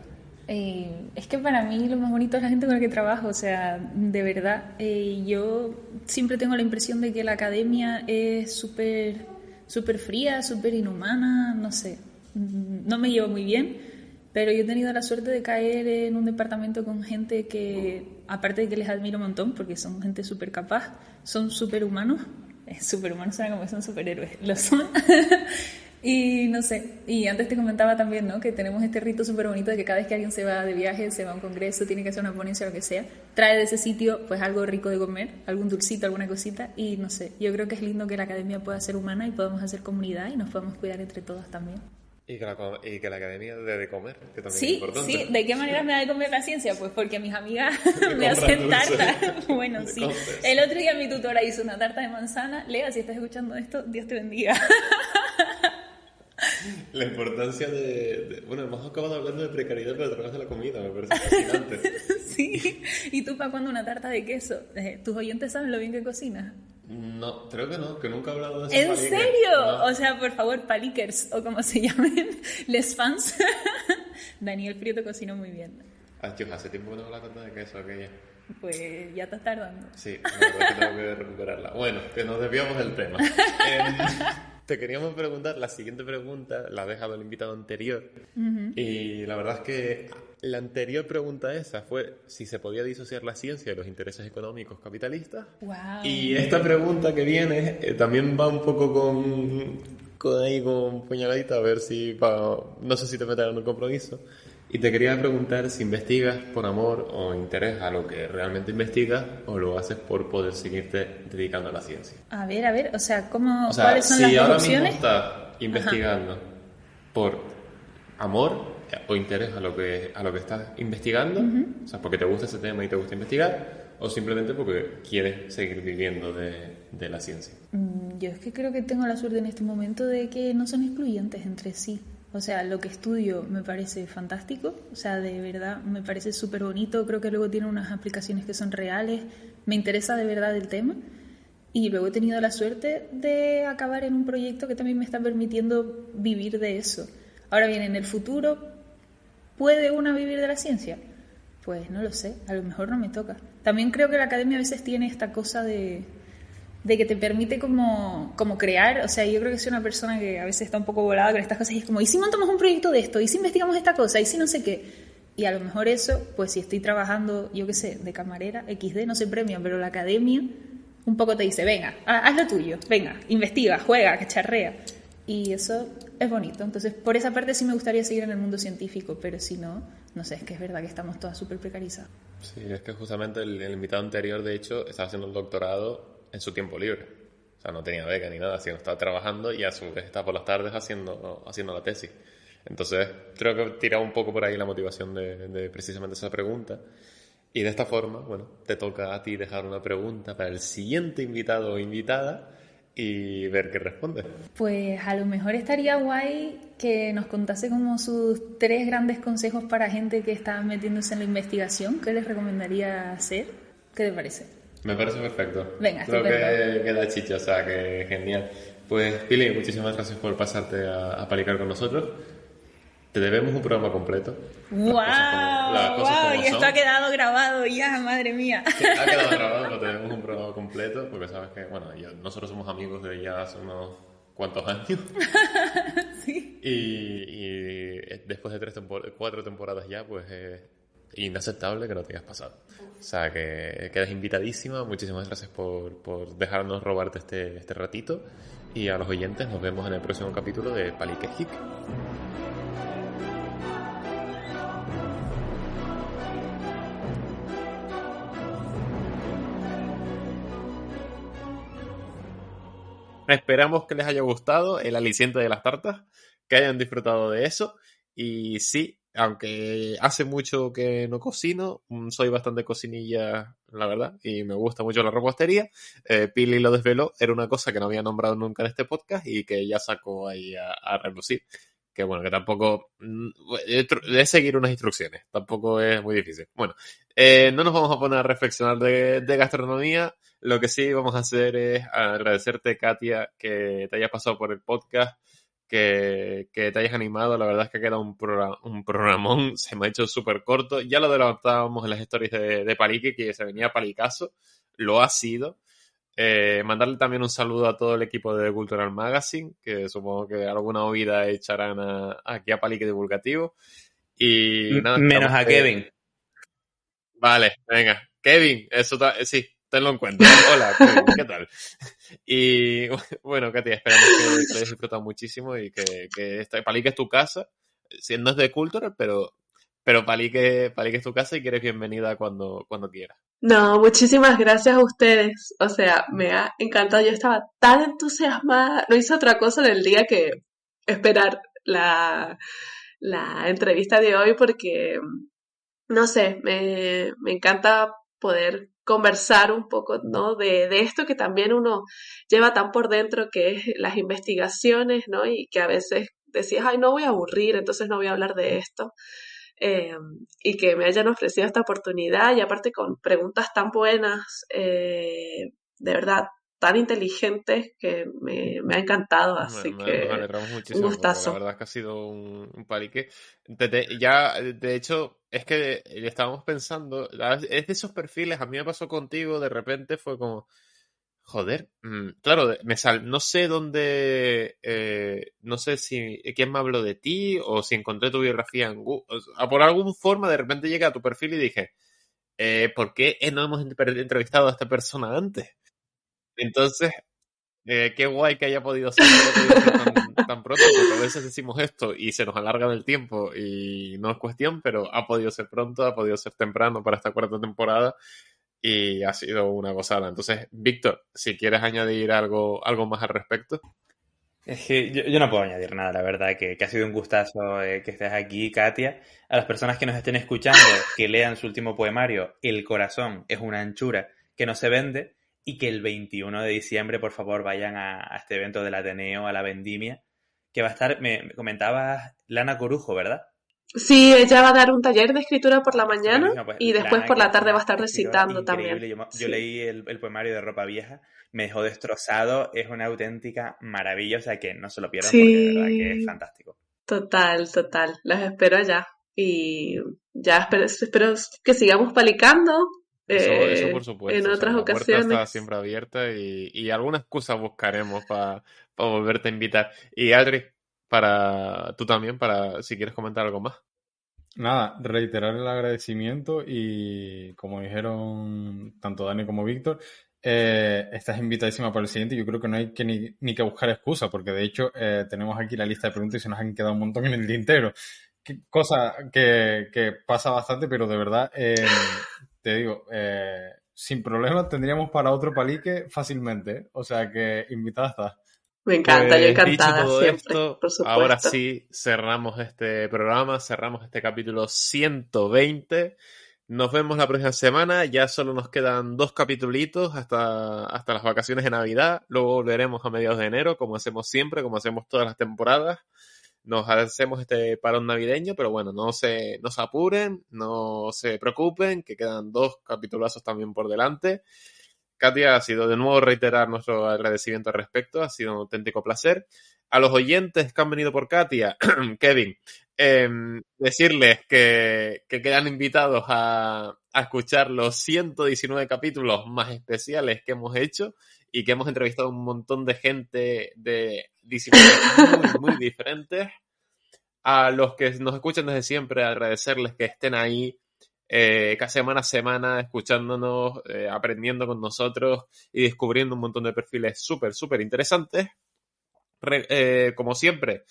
Speaker 6: Es que para mí lo más bonito es la gente con la que trabajo, o sea, de verdad. Yo siempre tengo la impresión de que la academia es súper fría, súper inhumana, no sé. No me llevo muy bien, pero yo he tenido la suerte de caer en un departamento con gente que, aparte de que les admiro un montón, porque son gente súper capaz, son súper humanos. Superhumanos suena como que son superhéroes, lo son. Y no sé, y antes te comentaba también, ¿no? Que tenemos este rito súper bonito de que cada vez que alguien se va de viaje, se va a un congreso, tiene que hacer una ponencia o lo que sea, trae de ese sitio pues algo rico de comer, algún dulcito, alguna cosita, y no sé, yo creo que es lindo que la academia pueda ser humana y podamos hacer comunidad y nos podamos cuidar entre todos también.
Speaker 2: Y que la academia dé de comer, que también
Speaker 6: sí,
Speaker 2: es importante.
Speaker 6: Sí, ¿de qué manera me da de comer la ciencia? Pues porque mis amigas me hacen tartas. Bueno, sí. El otro día mi tutora hizo una tarta de manzana. Lea, si estás escuchando esto, Dios te bendiga.
Speaker 2: La importancia bueno, hemos acabado hablando de precariedad, pero a través de la comida, me parece fascinante.
Speaker 6: Sí, ¿y tú para cuándo una tarta de queso? ¿Tus oyentes saben lo bien que cocinas?
Speaker 2: No, creo que no, que nunca he hablado de eso.
Speaker 6: ¿En serio? No. O sea, por favor, palikers, o como se llamen, les fans. Daniel Prieto cocinó muy bien.
Speaker 2: Hace tiempo que no hago la tarta de queso aquella.
Speaker 6: Pues ya estás tardando.
Speaker 2: Sí, la verdad que tengo que recuperarla. Bueno, que nos desviamos del tema. Te queríamos preguntar, la siguiente pregunta la ha dejado el invitado anterior. Y la verdad es que la anterior pregunta esa fue si se podía disociar la ciencia de los intereses económicos capitalistas.
Speaker 6: Wow.
Speaker 2: Y esta pregunta que viene también va un poco con puñaladita, a ver si no sé si te meterás en un compromiso. Y te quería preguntar si investigas por amor o interés a lo que realmente investigas o lo haces por poder seguirte dedicando a la ciencia.
Speaker 6: A ver, o sea,
Speaker 2: O sea,
Speaker 6: ¿cuáles son las
Speaker 2: si
Speaker 6: dos
Speaker 2: ahora
Speaker 6: opciones?
Speaker 2: mismo estás investigando por amor o interés a lo que estás investigando, o sea, porque te gusta ese tema y te gusta investigar, o simplemente porque quieres seguir viviendo de la ciencia.
Speaker 6: Yo es que creo que tengo la suerte en este momento de que no son excluyentes entre sí. O sea, lo que estudio me parece fantástico, o sea, de verdad me parece súper bonito, creo que luego tiene unas aplicaciones que son reales, me interesa de verdad el tema y luego he tenido la suerte de acabar en un proyecto que también me está permitiendo vivir de eso. Ahora bien, en el futuro, ¿puede una vivir de la ciencia? Pues no lo sé, a lo mejor no me toca. También creo que la academia a veces tiene esta cosa de que te permite como crear, o sea, yo creo que soy una persona que a veces está un poco volada con estas cosas y es como, ¿y si montamos un proyecto de esto? ¿Y si investigamos esta cosa? ¿Y si no sé qué? Y a lo mejor eso, pues si estoy trabajando, yo qué sé, de camarera, XD, no se premia, pero la academia un poco te dice, venga, haz lo tuyo, venga, investiga, juega, cacharrea. Y eso es bonito. Entonces, por esa parte sí me gustaría seguir en el mundo científico, pero si no, no sé, es que es verdad que estamos todas súper precarizadas.
Speaker 2: Sí, es que justamente el invitado anterior, de hecho, estaba haciendo un doctorado en su tiempo libre. O sea, no tenía beca ni nada, sino estaba trabajando y a su vez estaba por las tardes haciendo la tesis. Entonces, creo que tira un poco por ahí la motivación de precisamente esa pregunta. Y de esta forma, bueno, te toca a ti dejar una pregunta para el siguiente invitado o invitada y ver qué responde.
Speaker 6: Pues a lo mejor estaría guay que nos contase como sus 3 grandes consejos para gente que está metiéndose en la investigación. ¿Qué les recomendaría hacer? ¿Qué te parece?
Speaker 2: Me parece perfecto.
Speaker 6: Venga,
Speaker 2: creo
Speaker 6: estupendo.
Speaker 2: que da chicha, o sea, que genial. Pues, Pili, muchísimas gracias por pasarte a palicar con nosotros. Te debemos un programa completo.
Speaker 6: ¡Wow! ¡Wow! Y esto ha quedado grabado ya, madre mía.
Speaker 2: Sí, ha quedado grabado, pero te debemos un programa completo, porque sabes que, bueno, nosotros somos amigos de ya hace unos cuantos años.
Speaker 6: Sí.
Speaker 2: Y después de 4 temporadas ya, pues es inaceptable que no te hayas pasado. O sea, que quedas invitadísima. Muchísimas gracias por dejarnos robarte este ratito. Y a los oyentes nos vemos en el próximo capítulo de Palique Hic. Esperamos que les haya gustado el aliciente de las tartas, que hayan disfrutado de eso. Y sí, aunque hace mucho que no cocino, soy bastante cocinilla, la verdad, y me gusta mucho la repostería. Pili lo desveló, era una cosa que no había nombrado nunca en este podcast y que ya sacó ahí a relucir. Que bueno, que tampoco es seguir unas instrucciones, tampoco es muy difícil. Bueno, no nos vamos a poner a reflexionar de gastronomía. Lo que sí vamos a hacer es agradecerte, Katia, que te hayas pasado por el podcast, que te hayas animado. La verdad es que ha quedado un programón, se me ha hecho súper corto. Ya lo adelantábamos en las stories de Palique, que se venía palicazo, lo ha sido. Mandarle también un saludo a todo el equipo de Cultural Magazine, que supongo que alguna oída echarán aquí a Palique Divulgativo. Y nada,
Speaker 4: menos a Kevin.
Speaker 2: Vale, venga. Kevin, eso sí, tenlo en cuenta. Hola, Kevin, ¿qué tal? Y bueno, Katia, esperamos que lo hayas disfrutado muchísimo y que Palique es tu casa. Si no es de Cultural, pero Palique es tu casa y que eres bienvenida cuando quieras.
Speaker 5: No, muchísimas gracias a ustedes. O sea, me ha encantado. Yo estaba tan entusiasmada. No hice otra cosa en el día que esperar la entrevista de hoy porque, no sé, me encanta poder conversar un poco, ¿no? De esto que también uno lleva tan por dentro, que es las investigaciones, ¿no? Y que a veces decías, ay, no voy a aburrir, entonces no voy a hablar de esto. Y que me hayan ofrecido esta oportunidad y aparte con preguntas tan buenas, de verdad, tan inteligentes que me ha encantado, así
Speaker 2: Nos
Speaker 5: que
Speaker 2: alegramos
Speaker 5: un
Speaker 2: muchísimo porque la
Speaker 5: gustazo.
Speaker 2: verdad es que ha sido un palique. Ya, de hecho, es que estábamos pensando, es de esos perfiles, a mí me pasó contigo, de repente fue como, Joder, claro, no sé dónde, no sé si quién me habló de ti o si encontré tu biografía en Google. O sea, por alguna forma de repente llegué a tu perfil y dije, ¿por qué no hemos entrevistado a esta persona antes? Entonces, qué guay que haya podido ser tan pronto, porque a veces decimos esto y se nos alarga el tiempo y no es cuestión, pero ha podido ser pronto, ha podido ser temprano para esta cuarta temporada. Y ha sido una gozada. Entonces, Víctor, si quieres añadir algo más al respecto.
Speaker 4: Es que yo no puedo añadir nada, la verdad, que ha sido un gustazo que estés aquí, Katia. A las personas que nos estén escuchando, que lean su último poemario, El corazón es una anchura que no se vende, y que el 21 de diciembre, por favor, vayan a este evento del Ateneo, a la Vendimia, que va a estar, me comentabas, Lana Corujo, ¿verdad?
Speaker 5: Sí, ella va a dar un taller de escritura por la mañana
Speaker 4: Pues,
Speaker 5: y después
Speaker 4: Lana,
Speaker 5: por
Speaker 4: que
Speaker 5: la tarde va a estar
Speaker 4: escritora
Speaker 5: recitando también.
Speaker 4: Yo
Speaker 5: Sí.
Speaker 4: leí el poemario de Ropa Vieja, me dejó destrozado, es una auténtica maravilla, o sea que no se lo pierdan porque de verdad que es
Speaker 5: Sí,
Speaker 4: fantástico.
Speaker 5: total. Las espero allá. Y ya espero que sigamos palicando
Speaker 2: Eso por supuesto.
Speaker 5: en
Speaker 2: O sea,
Speaker 5: otras
Speaker 2: la puerta está
Speaker 5: ocasiones.
Speaker 2: siempre abierta y alguna excusa buscaremos para volverte a invitar. Y Adri, tú también, si quieres comentar algo más.
Speaker 3: Nada, reiterar el agradecimiento y como dijeron tanto Dani como Víctor, estás invitadísima para el siguiente. Yo creo que no hay que ni que buscar excusa, porque de hecho tenemos aquí la lista de preguntas y se nos han quedado un montón en el tintero. Cosa que pasa bastante, pero de verdad, te digo, sin problema tendríamos para otro palique fácilmente, ¿eh? O sea que invitada está.
Speaker 5: Me encanta, yo
Speaker 2: Pues dicho
Speaker 5: encantada
Speaker 2: todo
Speaker 5: siempre,
Speaker 2: esto,
Speaker 5: por supuesto.
Speaker 2: ahora sí cerramos este programa, cerramos este capítulo 120. Nos vemos la próxima semana. Ya solo nos quedan 2 capitulitos hasta las vacaciones de Navidad. Luego volveremos a mediados de enero, como hacemos siempre, como hacemos todas las temporadas. Nos hacemos este parón navideño, pero bueno, no se apuren, no se preocupen, que quedan 2 capitulazos también por delante. Katia, ha sido de nuevo reiterar nuestro agradecimiento al respecto, ha sido un auténtico placer. A los oyentes que han venido por Katia, Kevin, decirles que quedan invitados a escuchar los 119 capítulos más especiales que hemos hecho y que hemos entrevistado a un montón de gente de disciplinas muy diferentes. A los que nos escuchan desde siempre, agradecerles que estén ahí semana a semana escuchándonos, aprendiendo con nosotros y descubriendo un montón de perfiles súper interesantes. Como siempre,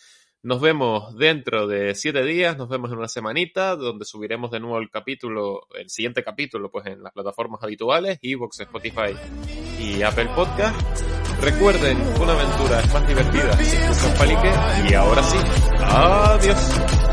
Speaker 2: nos vemos dentro de 7 días, nos vemos en una semanita, donde subiremos de nuevo el siguiente capítulo, pues en las plataformas habituales, iVoox, Spotify y Apple Podcast. Recuerden, una aventura es más divertida si escuchan palique, y ahora sí, adiós.